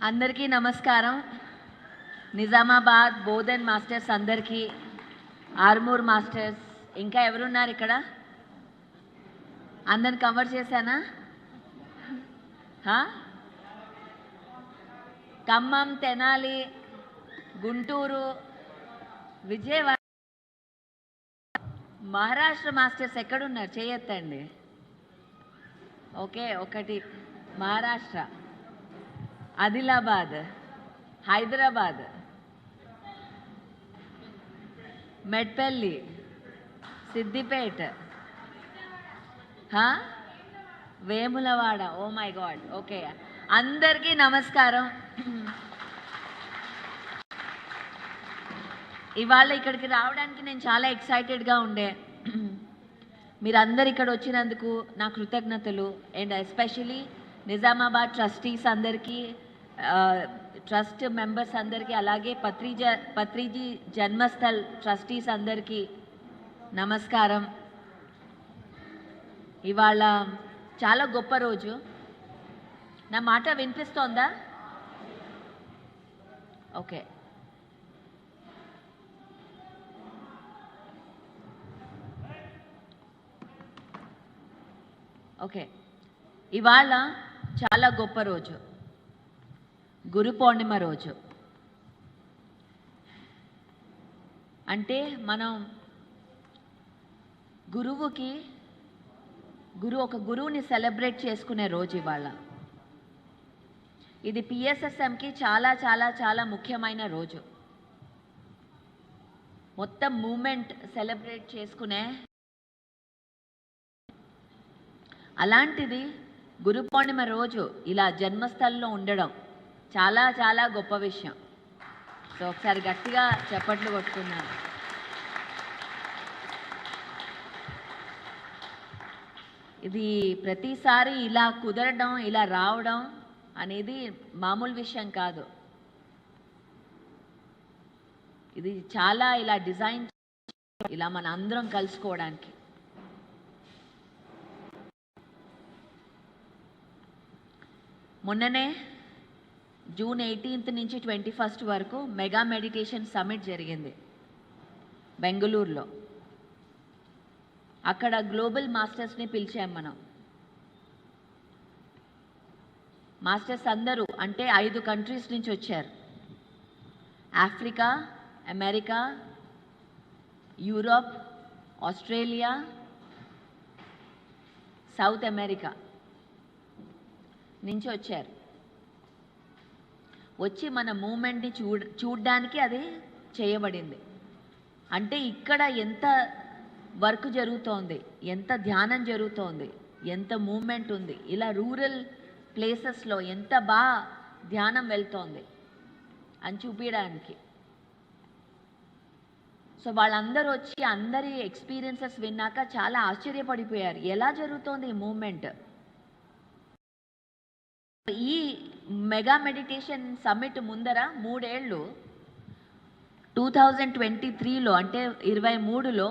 అందరికీ నమస్కారం. నిజామాబాద్ బోధన్ మాస్టర్స్ అందరికీ, ఆర్మూర్ మాస్టర్స్, ఇంకా ఎవరున్నారు ఇక్కడ? అందరిని కవర్ చేశానా? ఖమ్మం, తెనాలి, గుంటూరు, విజయవాడ, మహారాష్ట్ర మాస్టర్స్ ఎక్కడున్నారు? చేయొద్దండి. ఓకే, ఒకటి Maharashtra, Adilabad, Hyderabad, Metpally, Siddipet, Vemulawada. Oh my god. Okay, అందరికీ నమస్కారం. ఇవాళ ఇక్కడికి రావడానికి నేను చాలా ఎక్సైటెడ్గా ఉండే. మీరందరు ఇక్కడ వచ్చినందుకు నా కృతజ్ఞతలు. అండ్ ఎస్పెషలీ నిజామాబాద్ ట్రస్టీస్ అందరికీ, ట్రస్ట్ మెంబర్స్ అందరికీ, అలాగే పత్రిజీ జన్మస్థల్ ట్రస్టీస్ అందరికీ నమస్కారం. ఇవాళ చాలా గొప్ప రోజు. నా మాట వినిపిస్తోందా? ఓకే. ఓకే, ఇవాళ చాలా గొప్ప రోజు, గురు పౌర్ణిమ రోజు. అంటే మనం ఒక గురువుని సెలబ్రేట్ చేసుకునే రోజు ఇవాళ. ఇది పిఎస్ఎస్ఎంకి చాలా చాలా చాలా ముఖ్యమైన రోజు. మొత్తం మూమెంట్ సెలబ్రేట్ చేసుకునే, అలాంటిది గురు పౌర్ణిమ రోజు ఇలా జన్మస్థలంలో ఉండడం చాలా చాలా గొప్ప విషయం. సో ఒకసారి గట్టిగా చప్పట్లు కొట్టుకున్నాను. ఇది ప్రతిసారి ఇలా కుదరడం, ఇలా రావడం అనేది మామూలు విషయం కాదు. ఇది చాలా ఇలా డిజైన్, ఇలా మన అందరం కలుసుకోవడానికి. మొన్ననే జూన్ 18 నుంచి 21 వరకు మెగా మెడిటేషన్ సమిట్ జరిగింది బెంగళూరులో. అక్కడ గ్లోబల్ మాస్టర్స్ని పిలిచాం మనం. మాస్టర్స్ అందరూ అంటే 5 కంట్రీస్ నుంచి వచ్చారు. Africa, America, Europe, Australia, south America నుంచి వచ్చారు. వచ్చి మన మూమెంట్ని చూడడానికి అది చేయబడింది. అంటే ఇక్కడ ఎంత వర్క్ జరుగుతోంది, ఎంత ధ్యానం జరుగుతోంది, ఎంత మూమెంట్ ఉంది, ఇలా రూరల్ ప్లేసెస్లో ఎంత బాగా ధ్యానం వెళ్తోంది అని చూపించడానికి. సో వాళ్ళందరూ వచ్చి అందరి ఎక్స్పీరియన్సెస్ విన్నాక చాలా ఆశ్చర్యపడిపోయారు, ఎలా జరుగుతోంది ఈ మూమెంట్. ఈ మెగా మెడిటేషన్ సమ్మిట్ ముందర 3 ఏళ్ళు 2023లో అంటే 23లో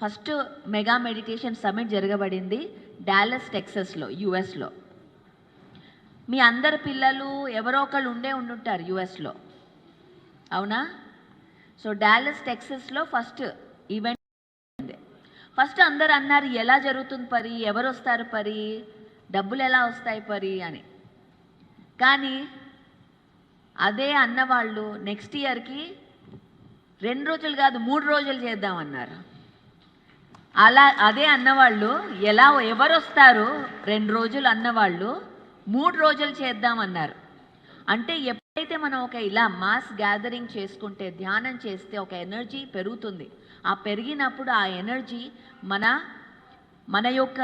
ఫస్ట్ మెగా మెడిటేషన్ సమ్మిట్ జరగబడింది డాలస్ టెక్సస్లో, యుఎస్లో. మీ అందరి పిల్లలు ఎవరో ఒకళ్ళు ఉండుంటారు యుఎస్లో, అవునా? సో డాలస్ టెక్సస్లో ఫస్ట్ ఈవెంట్. ఫస్ట్ అందరు అన్నారు, ఎలా జరుగుతుంది పరి, ఎవరు వస్తారు పరి, డబ్బులు ఎలా వస్తాయి పరి అని. కానీ అదే అన్నవాళ్ళు నెక్స్ట్ ఇయర్కి 2 రోజులు కాదు 3 రోజులు చేద్దామన్నారు. అదే అన్నవాళ్ళు ఎవరు వస్తారు 2 రోజులు అన్నవాళ్ళు 3 రోజులు చేద్దామన్నారు. అంటే ఎప్పుడైతే మనం ఒక ఇలా మాస్ గ్యాదరింగ్ చేసుకుంటే, ధ్యానం చేస్తే ఒక ఎనర్జీ పెరుగుతుంది. ఆ పెరిగినప్పుడు ఆ ఎనర్జీ మన యొక్క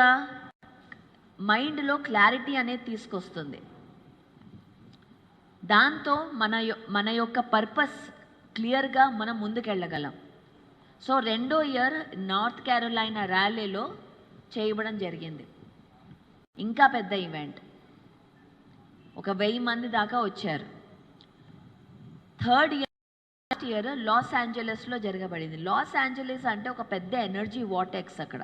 మైండ్లో క్లారిటీ అనేది తీసుకొస్తుంది. దాంతో మన యొక్క పర్పస్ క్లియర్గా మనం ముందుకెళ్ళగలం. సో 2వ ఇయర్ నార్త్ క్యారోలైనా ర్యాలీలో చేయడం జరిగింది. ఇంకా పెద్ద ఈవెంట్, ఒక 1000 మంది దాకా వచ్చారు. 3rd ఇయర్ లాస్ ఏంజలస్లో జరగబడింది. లాస్ ఏంజలస్ అంటే ఒక పెద్ద ఎనర్జీ వాటెక్స్. అక్కడ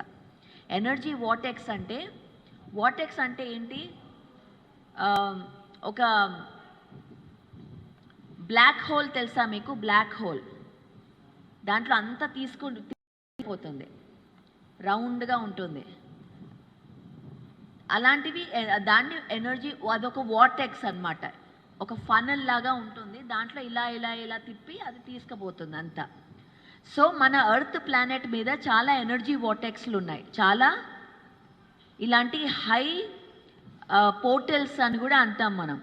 ఎనర్జీ వాటెక్స్ అంటే ఏంటి? ఒక బ్లాక్ హోల్ తెలుసా మీకు? బ్లాక్ హోల్ దాంట్లో అంతా తీసుకుపోతుంది, రౌండ్గా ఉంటుంది. అలాంటివి దాన్ని ఎనర్జీ, అదొక వార్టెక్స్ అన్నమాట, ఒక ఫనల్ లాగా ఉంటుంది. దాంట్లో ఇలా ఇలా ఇలా తిప్పి అది తీసుకుపోతుంది అంతా. సో మన ఎర్త్ ప్లానెట్ మీద చాలా ఎనర్జీ వార్టెక్స్లు ఉన్నాయి, చాలా ఇలాంటి హై పోర్టల్స్ అని కూడా అంటాం మనం.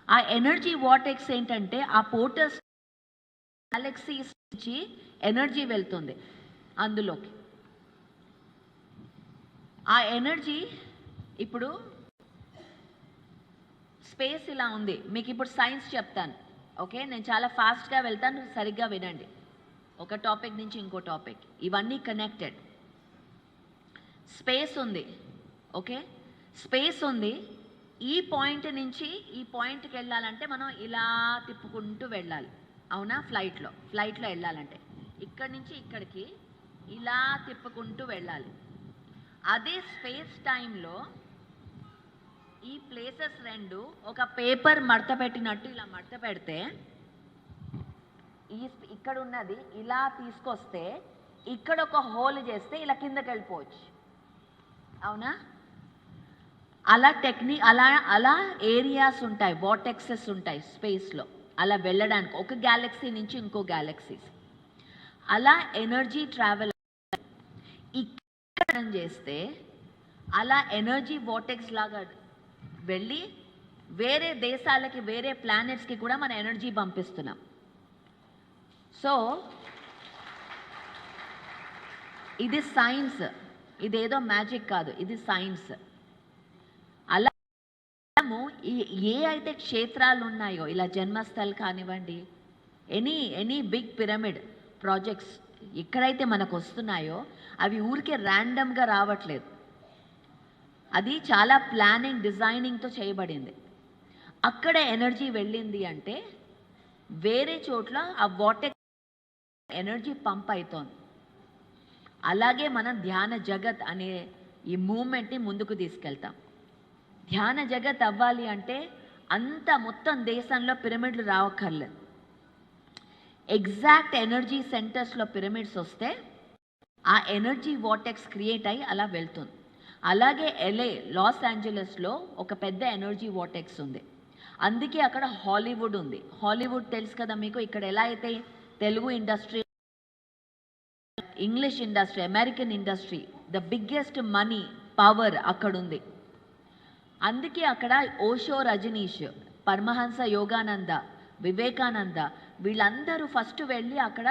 ఆ ఎనర్జీ వార్టెక్స్ ఏంటంటే ఆ పోర్టల్స్ గ్యాలక్సీస్ నుంచి ఎనర్జీ వెళ్తుంది అందులోకి. ఆ ఎనర్జీ ఇప్పుడు స్పేస్ ఇలా ఉంది. మీకు ఇప్పుడు సైన్స్ చెప్తాను, ఓకే? నేను చాలా ఫాస్ట్గా వెళ్తాను, సరిగ్గా వినండి. ఒక టాపిక్ నుంచి ఇంకో టాపిక్, ఇవన్నీ కనెక్టెడ్. స్పేస్ ఉంది, ఓకే? స్పేస్ ఉంది. ఈ పాయింట్ నుంచి ఈ పాయింట్కి వెళ్ళాలంటే మనం ఇలా తిప్పుకుంటూ వెళ్ళాలి, అవునా? ఫ్లైట్లో వెళ్ళాలంటే ఇక్కడి నుంచి ఇక్కడికి ఇలా తిప్పుకుంటూ వెళ్ళాలి. అదే స్పేస్ టైంలో ఈ ప్లేసెస్ రెండు ఒక పేపర్ మడత పెట్టినట్టు ఇలా మడత పెడితే ఇక్కడ ఉన్నది ఇలా తీసుకొస్తే ఇక్కడ ఒక హోల్ చేస్తే ఇలా కిందకి వెళ్ళిపోవచ్చు, అవునా? అలా అలా ఏరియాస్ ఉంటాయి, వార్టెక్సెస్ ఉంటాయి స్పేస్లో, అలా వెళ్ళడానికి ఒక గ్యాలక్సీ నుంచి ఇంకో గ్యాలక్సీస్. అలా ఎనర్జీ ట్రావెల్ ఇక్కడ చేస్తే అలా ఎనర్జీ వార్టెక్స్ లాగా వెళ్ళి వేరే దేశాలకి, వేరే ప్లానెట్స్కి కూడా మన ఎనర్జీ పంపిస్తున్నాం. సో ఇది సైన్స్, ఇదేదో మ్యాజిక్ కాదు, ఇది సైన్స్. అలా ఏ అయితే క్షేత్రాలు ఉన్నాయో, ఇలా జన్మస్థల్ కానివ్వండి, ఎనీ బిగ్ పిరమిడ్ ప్రాజెక్ట్స్ ఎక్కడైతే మనకు వస్తున్నాయో అవి ఊరికే ర్యాండమ్గా రావట్లేదు, అది చాలా ప్లానింగ్, డిజైనింగ్తో చేయబడింది. అక్కడ ఎనర్జీ వెళ్ళింది అంటే వేరే చోట్ల ఆ వాటర్ ఎనర్జీ పంప్ అవుతోంది. అలాగే మనం ధ్యాన జగత్ అనే ఈ మూమెంట్ని ముందుకు తీసుకెళ్తాం. ధ్యాన జగత్ అవ్వాలి అంటే అంత మొత్తం దేశంలో పిరమిడ్లు రావక్కర్లేదు. ఎగ్జాక్ట్ ఎనర్జీ సెంటర్స్లో పిరమిడ్స్ వస్తే ఆ ఎనర్జీ వార్టెక్స్ క్రియేట్ అయ్యి అలా వెళ్తుంది. అలాగే లాస్ ఏంజలస్లో ఒక పెద్ద ఎనర్జీ వార్టెక్స్ ఉంది, అందుకే అక్కడ హాలీవుడ్ ఉంది. హాలీవుడ్ తెలుసు కదా మీకు. ఇక్కడ ఎలా అయితే Telugu industry, English industry, American industry, the biggest money power అక్కడ ఉంది. అందుకే అక్కడ ఓషో, రజనీష్, పరమహంస యోగానంద, వివేకానంద వీళ్ళందరూ ఫస్ట్ వెళ్ళి అక్కడ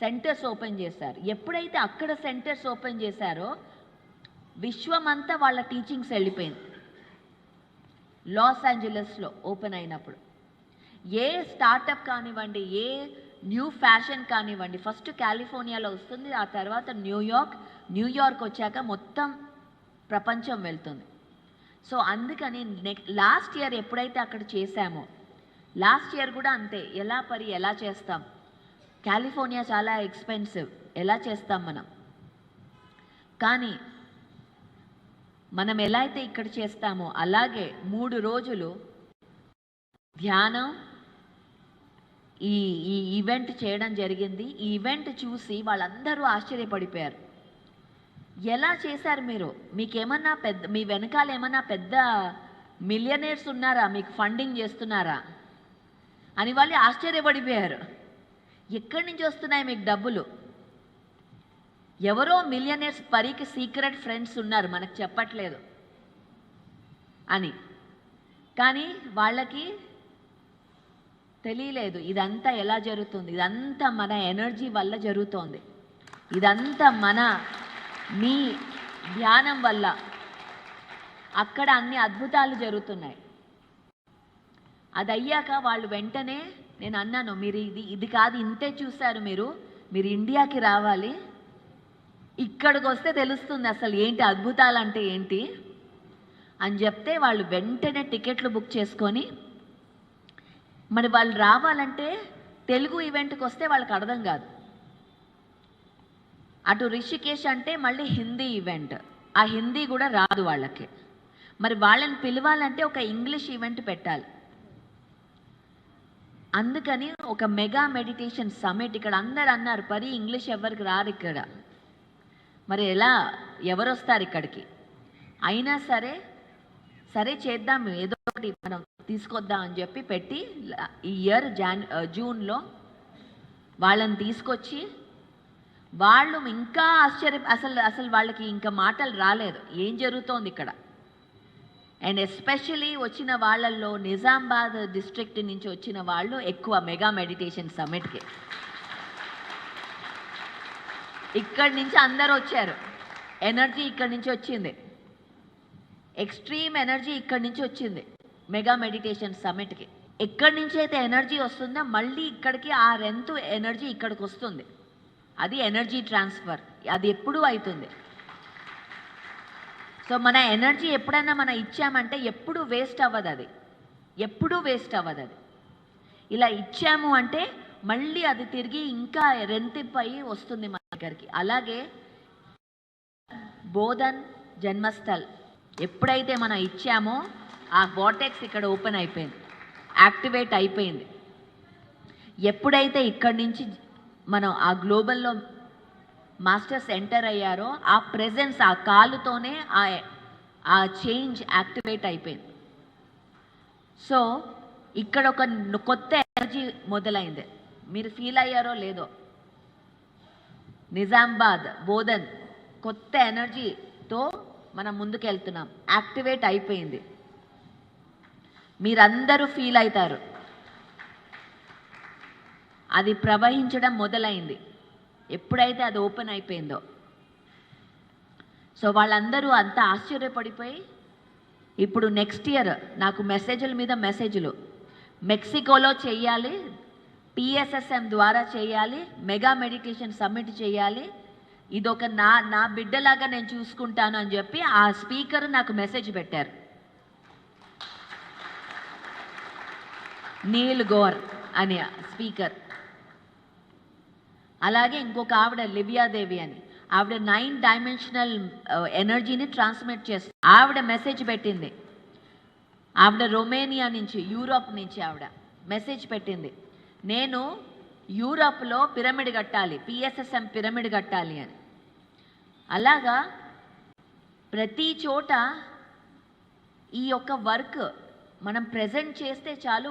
సెంటర్స్ ఓపెన్ చేశారు. ఎప్పుడైతే అక్కడ సెంటర్స్ ఓపెన్ చేశారో విశ్వమంతా వాళ్ళ టీచింగ్స్ వెళ్ళిపోయింది. లాస్ ఏంజలస్లో ఓపెన్ అయినప్పుడు ఏ స్టార్టప్ కానివ్వండి, ఏ న్యూ ఫ్యాషన్ కానివ్వండి, ఫస్ట్ కాలిఫోర్నియాలో వస్తుంది, ఆ తర్వాత న్యూయార్క్ వచ్చాక మొత్తం ప్రపంచం వెళ్తుంది. సో అందుకని లాస్ట్ ఇయర్ ఎప్పుడైతే అక్కడ చేశామో, లాస్ట్ ఇయర్ కూడా అంతే, ఎలా చేస్తాం? కాలిఫోర్నియా చాలా ఎక్స్పెన్సివ్, ఎలా చేస్తాం మనం? కానీ మనం ఎలా అయితే ఇక్కడ చేస్తామో అలాగే 3 రోజులు ధ్యానం ఈ ఈవెంట్ చేయడం జరిగింది. ఈ ఈవెంట్ చూసి వాళ్ళందరూ ఆశ్చర్యపడిపోయారు. ఎలా చేశారు మీరు? మీకేమన్నా మీ వెనకాల ఏమన్నా పెద్ద మిలియనర్స్ ఉన్నారా, మీకు ఫండింగ్ చేస్తున్నారా అని వాళ్ళు ఆశ్చర్యపడిపోయారు. ఎక్కడి నుంచి వస్తున్నాయి మీకు డబ్బులు? ఎవరో మిలియనర్స్ పరికి సీక్రెట్ ఫ్రెండ్స్ ఉన్నారు, మనకు చెప్పట్లేదు అని. కానీ వాళ్ళకి తెలియలేదు ఇదంతా ఎలా జరుగుతుంది. ఇదంతా మన ఎనర్జీ వల్ల జరుగుతోంది, ఇదంతా మీ ధ్యానం వల్ల అక్కడ అన్ని అద్భుతాలు జరుగుతున్నాయి. అది అయ్యాక వాళ్ళు వెంటనే, నేను అన్నాను, మీరు ఇది కాదు, ఇంతే చూశారు, మీరు ఇండియాకి రావాలి, ఇక్కడికి వస్తే తెలుస్తుంది అసలు ఏంటి అద్భుతాలు అంటే ఏంటి అని చెప్తే వాళ్ళు వెంటనే టికెట్లు బుక్ చేసుకొని, మరి వాళ్ళు రావాలంటే తెలుగు ఈవెంట్కి వస్తే వాళ్ళకి అర్థం కాదు. అటు రిషికేష్ అంటే మళ్ళీ హిందీ ఈవెంట్, ఆ హిందీ కూడా రాదు వాళ్ళకి. మరి వాళ్ళని పిలవాలంటే ఒక ఇంగ్లీష్ ఈవెంట్ పెట్టాలి. అందుకని ఒక మెగా మెడిటేషన్ సమిట్ ఇక్కడ అందరు అన్నారు, పరి ఇంగ్లీష్ ఎవరికి రారు ఇక్కడ, మరి ఎలా ఎవరు వస్తారు ఇక్కడికి? అయినా సరే సరే చేద్దాం, ఏదో ఒకటి మనం తీసుకొద్దాం అని చెప్పి పెట్టి ఈ ఇయర్ జూన్లో వాళ్ళని తీసుకొచ్చి వాళ్ళు ఇంకా అసలు వాళ్ళకి ఇంకా మాటలు రాలేదు ఏం జరుగుతోంది ఇక్కడ. అండ్ ఎస్పెషలీ వచ్చిన వాళ్ళల్లో నిజామాబాద్ డిస్ట్రిక్ట్ నుంచి వచ్చిన వాళ్ళు ఎక్కువ మెగా మెడిటేషన్ సమిట్కి. ఇక్కడి నుంచి అందరూ వచ్చారు, ఎనర్జీ ఇక్కడి నుంచి వచ్చింది, ఎక్స్ట్రీమ్ ఎనర్జీ ఇక్కడి నుంచి వచ్చింది మెగా మెడిటేషన్ సమిట్కి. ఎక్కడి నుంచి అయితే ఎనర్జీ వస్తుందో మళ్ళీ ఇక్కడికి ఆ రెంతు ఎనర్జీ ఇక్కడికి వస్తుంది. అది ఎనర్జీ ట్రాన్స్ఫర్, అది ఎప్పుడూ అవుతుంది. సో మన ఎనర్జీ ఎప్పుడైనా మనం ఇచ్చామంటే ఎప్పుడు వేస్ట్ అవ్వదు, అది ఎప్పుడూ వేస్ట్ అవ్వదు. అది ఇలా ఇచ్చాము అంటే మళ్ళీ అది తిరిగి ఇంకా రెంతిపై వస్తుంది మన దగ్గరికి. అలాగే బోధన్ జన్మస్థల్ ఎప్పుడైతే మనం ఇచ్చామో ఆ వార్టెక్స్ ఇక్కడ ఓపెన్ అయిపోయింది, యాక్టివేట్ అయిపోయింది. ఎప్పుడైతే ఇక్కడి నుంచి మనం ఆ గ్లోబల్లో మాస్టర్స్ ఎంటర్ అయ్యారో ఆ ప్రెజెన్స్, ఆ కాలుతోనే ఆ చేంజ్ యాక్టివేట్ అయిపోయింది. సో ఇక్కడ ఒక కొత్త ఎనర్జీ మొదలైంది, మీరు ఫీల్ అయ్యారో లేదో. నిజామాబాద్ బోధన్ కొత్త ఎనర్జీతో మనం ముందుకు వెళ్తున్నాం, యాక్టివేట్ అయిపోయింది. మీరందరూ ఫీల్ అవుతారు, అది ప్రవహించడం మొదలైంది ఎప్పుడైతే అది ఓపెన్ అయిపోయిందో. సో వాళ్ళందరూ అంత ఆశ్చర్యపడిపోయి ఇప్పుడు నెక్స్ట్ ఇయర్ నాకు మెసేజ్ల మీద మెసేజ్లు, మెక్సికోలో చేయాలి, PSSM ద్వారా చేయాలి, మెగా మెడిటేషన్ సమ్మిట్ చేయాలి, ఇదొక నా బిడ్డలాగా నేను చూసుకుంటాను అని చెప్పి ఆ స్పీకర్ నాకు మెసేజ్ పెట్టారు, నీల్ గౌర్ అని స్పీకర్. అలాగే ఇంకొక ఆవిడ లివియాదేవి అని, ఆవిడ 9 డైమెన్షనల్ ఎనర్జీని ట్రాన్స్మిట్ చేస్తుంది. ఆవిడ మెసేజ్ పెట్టింది, ఆవిడ రొమేనియా నుంచి, యూరోప్ నుంచి ఆవిడ మెసేజ్ పెట్టింది, నేను యూరోప్లో పిరమిడ్ కట్టాలి, PSSM పిరమిడ్ కట్టాలి అని. అలాగా ప్రతి చోట ఈ యొక్క వర్క్ మనం ప్రజెంట్ చేస్తే చాలు,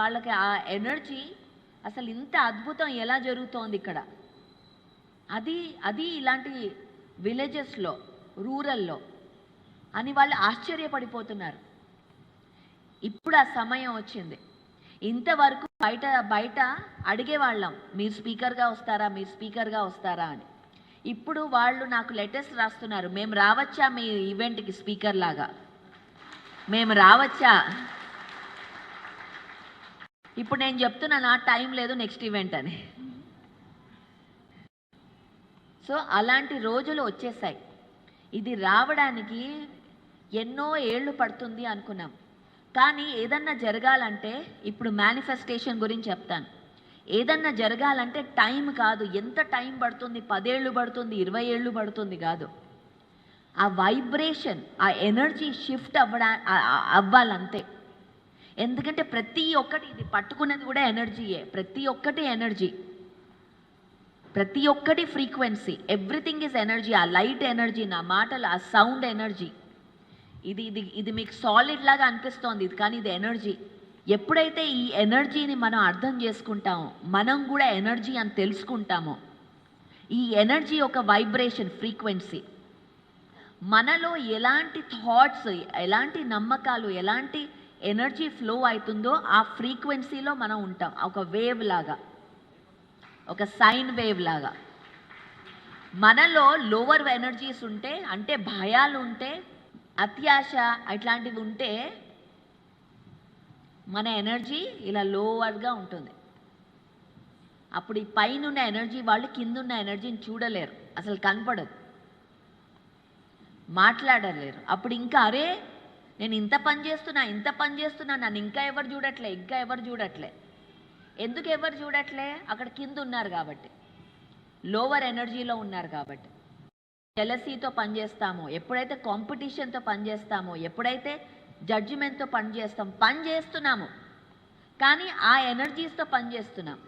వాళ్ళకి ఆ ఎనర్జీ అసలు ఇంత అద్భుతం ఎలా జరుగుతోంది ఇక్కడ. అది ఇలాంటి విలేజెస్లో, రూరల్లో అని వాళ్ళు ఆశ్చర్యపడిపోతున్నారు. ఇప్పుడు ఆ సమయం వచ్చింది. ఇంతవరకు బయట అడిగేవాళ్ళం, మీరు స్పీకర్గా వస్తారా, మీరు స్పీకర్గా వస్తారా అని. ఇప్పుడు వాళ్ళు నాకు లెటర్స్ రాస్తున్నారు, మేము రావచ్చా మీ ఈవెంట్కి స్పీకర్ లాగా, మేము రావచ్చా. ఇప్పుడు నేను చెప్తున్నాను ఆ టైం లేదు, నెక్స్ట్ ఈవెంట్ అని. సో అలాంటి రోజులు వచ్చేసాయి. ఇది రావడానికి ఎన్నో ఏళ్ళు పడుతుంది అనుకున్నాం, కానీ ఏదన్నా జరగాలంటే, ఇప్పుడు మేనిఫెస్టేషన్ గురించి చెప్తాను, ఏదన్నా జరగాలంటే టైం కాదు, ఎంత టైం పడుతుంది, 10 ఏళ్ళు పడుతుంది, 20 ఏళ్ళు పడుతుంది కాదు, ఆ వైబ్రేషన్, ఆ ఎనర్జీ షిఫ్ట్ అవ్వాలంతే. ఎందుకంటే ప్రతి ఒక్కటి, ఇది పట్టుకునేది కూడా ఎనర్జీయే, ప్రతి ఒక్కటి ఎనర్జీ, ప్రతి ఒక్కటి ఫ్రీక్వెన్సీ, ఎవ్రీథింగ్ ఈజ్ ఎనర్జీ. ఆ లైట్ ఎనర్జీ, నా మాటలు, ఆ సౌండ్ ఎనర్జీ. ఇది మీకు సాలిడ్ లాగా అనిపిస్తోంది, ఇది కానీ ఇది ఎనర్జీ. ఎప్పుడైతే ఈ ఎనర్జీని మనం అర్థం చేసుకుంటామో, మనం కూడా ఎనర్జీ అని తెలుసుకుంటామో, ఈ ఎనర్జీ ఒక వైబ్రేషన్, ఫ్రీక్వెన్సీ. మనలో ఎలాంటి థాట్స్, ఎలాంటి నమ్మకాలు, ఎలాంటి ఎనర్జీ ఫ్లో అవుతుందో ఆ ఫ్రీక్వెన్సీలో మనం ఉంటాం. ఒక వేవ్ లాగా, ఒక సైన్ వేవ్ లాగా. మనలో లోవర్ ఎనర్జీస్ ఉంటే, అంటే భయాలు ఉంటే, అత్యాశ ఇట్లాంటివి ఉంటే, మన ఎనర్జీ ఇలా లోవర్గా ఉంటుంది. అప్పుడు ఈ పైన ఉన్న ఎనర్జీ వాళ్ళు కింద ఉన్న ఎనర్జీని చూడలేరు, అసలు కనపడదు, మాట్లాడలేరు. అప్పుడు ఇంకా అరే నేను ఇంత పని చేస్తున్నా నన్ను ఇంకా ఎవరు చూడట్లే. ఎందుకు ఎవరు చూడట్లే? అక్కడ కింద ఉన్నారు కాబట్టి, లోవర్ ఎనర్జీలో ఉన్నారు కాబట్టి. జెలసీతో పనిచేస్తామో, ఎప్పుడైతే కాంపిటీషన్తో పనిచేస్తామో, ఎప్పుడైతే జడ్జిమెంట్తో పనిచేస్తున్నాము, కానీ ఆ ఎనర్జీస్తో పనిచేస్తున్నాం.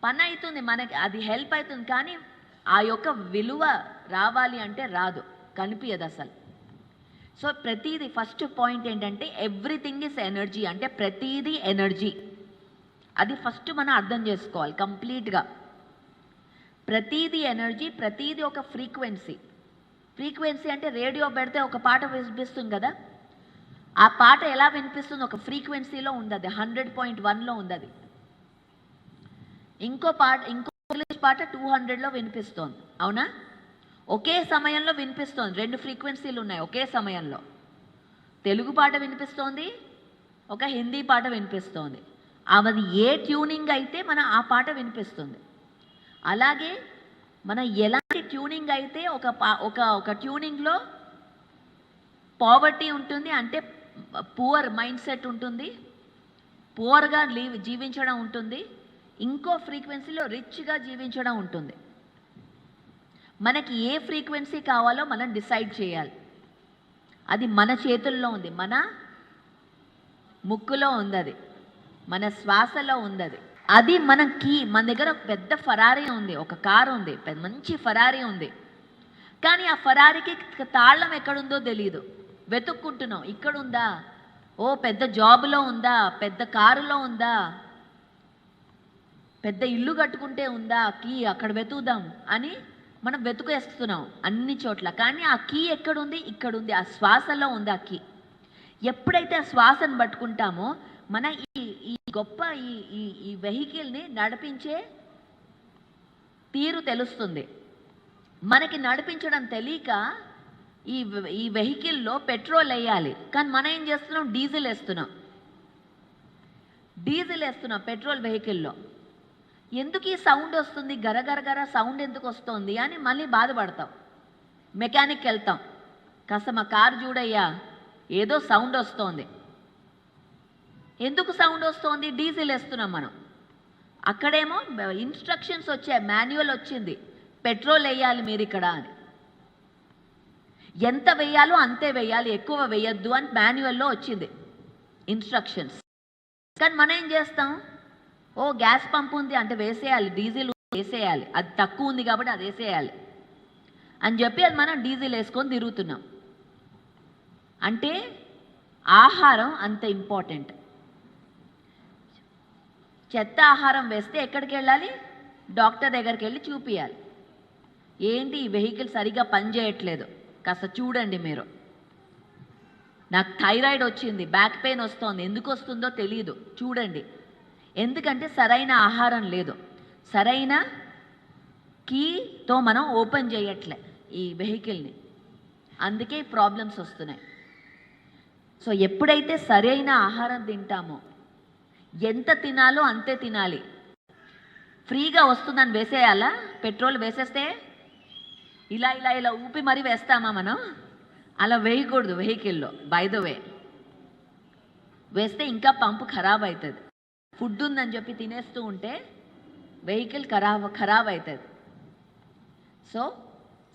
పని అవుతుంది మనకి, అది హెల్ప్ అవుతుంది, కానీ ఆ యొక్క విలువ రావాలి అంటే రాదు, కనిపించదు అసలు. సో ప్రతిదీ ఫస్ట్ పాయింట్ ఏంటంటే ఎవ్రీథింగ్ ఇస్ ఎనర్జీ, అంటే ప్రతిదీ ఎనర్జీ. అది ఫస్ట్ మనం అర్థం చేసుకోవాలి కంప్లీట్గా. ప్రతిదీ ఎనర్జీ, ప్రతిదీ ఒక ఫ్రీక్వెన్సీ. ఫ్రీక్వెన్సీ అంటే రేడియో పెడితే ఒక పాట వినిపిస్తుంది కదా, ఆ పాట ఎలా వినిపిస్తుంది, ఒక ఫ్రీక్వెన్సీలో ఉంది, అది 100.1లో ఉంది. అది ఇంకో ఇంగ్లీష్ పాట 200లో వినిపిస్తోంది, అవునా? ఒకే సమయంలో వినిపిస్తోంది, 2 ఫ్రీక్వెన్సీలు ఉన్నాయి ఒకే సమయంలో. తెలుగు పాట వినిపిస్తోంది, ఒక హిందీ పాట వినిపిస్తోంది. అది ఏ ట్యూనింగ్ అయితే మన ఆ పాట వినిపిస్తుంది. అలాగే మనం ఎలాంటి ట్యూనింగ్ అయితే ఒక ట్యూనింగ్లో పావర్టీ ఉంటుంది, అంటే పువర్ మైండ్ సెట్ ఉంటుంది, పువర్గా జీవించడం ఉంటుంది. ఇంకో ఫ్రీక్వెన్సీలో రిచ్గా జీవించడం ఉంటుంది. మనకి ఏ ఫ్రీక్వెన్సీ కావాలో మనం డిసైడ్ చేయాలి. అది మన చేతుల్లో ఉంది, మన ముక్కులో ఉంది, అది మన శ్వాసలో ఉంది. అది మనకి, మన దగ్గర ఒక పెద్ద ఫరారీ ఉంది, ఒక కారు ఉంది, మంచి ఫరారీ ఉంది, కానీ ఆ ఫరారీకి తాళం ఎక్కడుందో తెలియదు. వెతుక్కుంటున్నాం, ఇక్కడుందా, ఓ పెద్ద జాబ్లో ఉందా, పెద్ద కారులో ఉందా, పెద్ద ఇల్లు కట్టుకుంటే ఉందా కీ, అక్కడ వెతుకుదాం అని మనం వెతుకేస్తున్నాం అన్ని చోట్ల. కానీ ఆ కీ ఎక్కడుంది, ఇక్కడుంది, ఆ శ్వాసలో ఉంది ఆ కీ. ఎప్పుడైతే ఆ శ్వాసను పట్టుకుంటామో మన ఈ గొప్ప ఈ వెహికల్ని నడిపించే తీరు తెలుస్తుంది. మనకి నడిపించడం తెలియక ఈ వెహికల్లో పెట్రోల్ వేయాలి, కానీ మనం ఏం చేస్తున్నాం, డీజిల్ వేస్తున్నాం పెట్రోల్ వెహికల్లో. ఎందుకు ఈ సౌండ్ వస్తుంది, గరగరగర సౌండ్ ఎందుకు వస్తుంది అని మళ్ళీ బాధపడతాం. మెకానిక్కి వెళ్తాం, కాస్త మా కారు చూడయ్యా, ఏదో సౌండ్ వస్తోంది. ఎందుకు సౌండ్ వస్తోంది, డీజిల్ వేస్తున్నాం మనం. అక్కడేమో ఇన్స్ట్రక్షన్స్ వచ్చాయి, మాన్యువల్ వచ్చింది, పెట్రోల్ వేయాలి మీరు ఇక్కడ అని. ఎంత వేయాలో అంతే వేయాలి, ఎక్కువ వేయద్దు అని మాన్యువల్లో వచ్చింది ఇన్స్ట్రక్షన్స్. కానీ మనం ఏం చేస్తాం, ఓ గ్యాస్ పంప్ ఉంది అంటే వేసేయాలి, డీజిల్ వేసేయాలి, అది తక్కువ ఉంది కాబట్టి అది వేసేయాలి అని చెప్పి అది మనం డీజిల్ వేసుకొని తిరుగుతున్నాం. అంటే ఆహారం అంత ఇంపార్టెంట్. చెత్త ఆహారం వేస్తే ఎక్కడికి వెళ్ళాలి, డాక్టర్ దగ్గరికి వెళ్ళి చూపించాలి. ఏంటి ఈ వెహికల్ సరిగ్గా పనిచేయట్లేదు, కాస్త చూడండి మీరు. నాకు థైరాయిడ్ వచ్చింది, బ్యాక్ పెయిన్ వస్తుంది, ఎందుకు వస్తుందో తెలియదు, చూడండి. ఎందుకంటే సరైన ఆహారం లేదు, సరైన కీతో మనం ఓపెన్ చేయట్లే ఈ వెహికల్ని, అందుకే ప్రాబ్లమ్స్ వస్తున్నాయి. సో ఎప్పుడైతే సరైన ఆహారం తింటామో, ఎంత తినాలో అంతే తినాలి. ఫ్రీగా వస్తుందని వేసేయాలా, పెట్రోల్ వేసేస్తే ఇలా ఇలా ఇలా ఊపి మరీ వేస్తామా మనం, అలా వేయకూడదు వెహికల్లో. బై ద వే, వేస్తే ఇంకా పంపు ఖరాబ్ అవుతుంది. ఫుడ్ ఉందని చెప్పి తినేస్తూ ఉంటే వెహికల్ ఖరాబ్ అవుతుంది. సో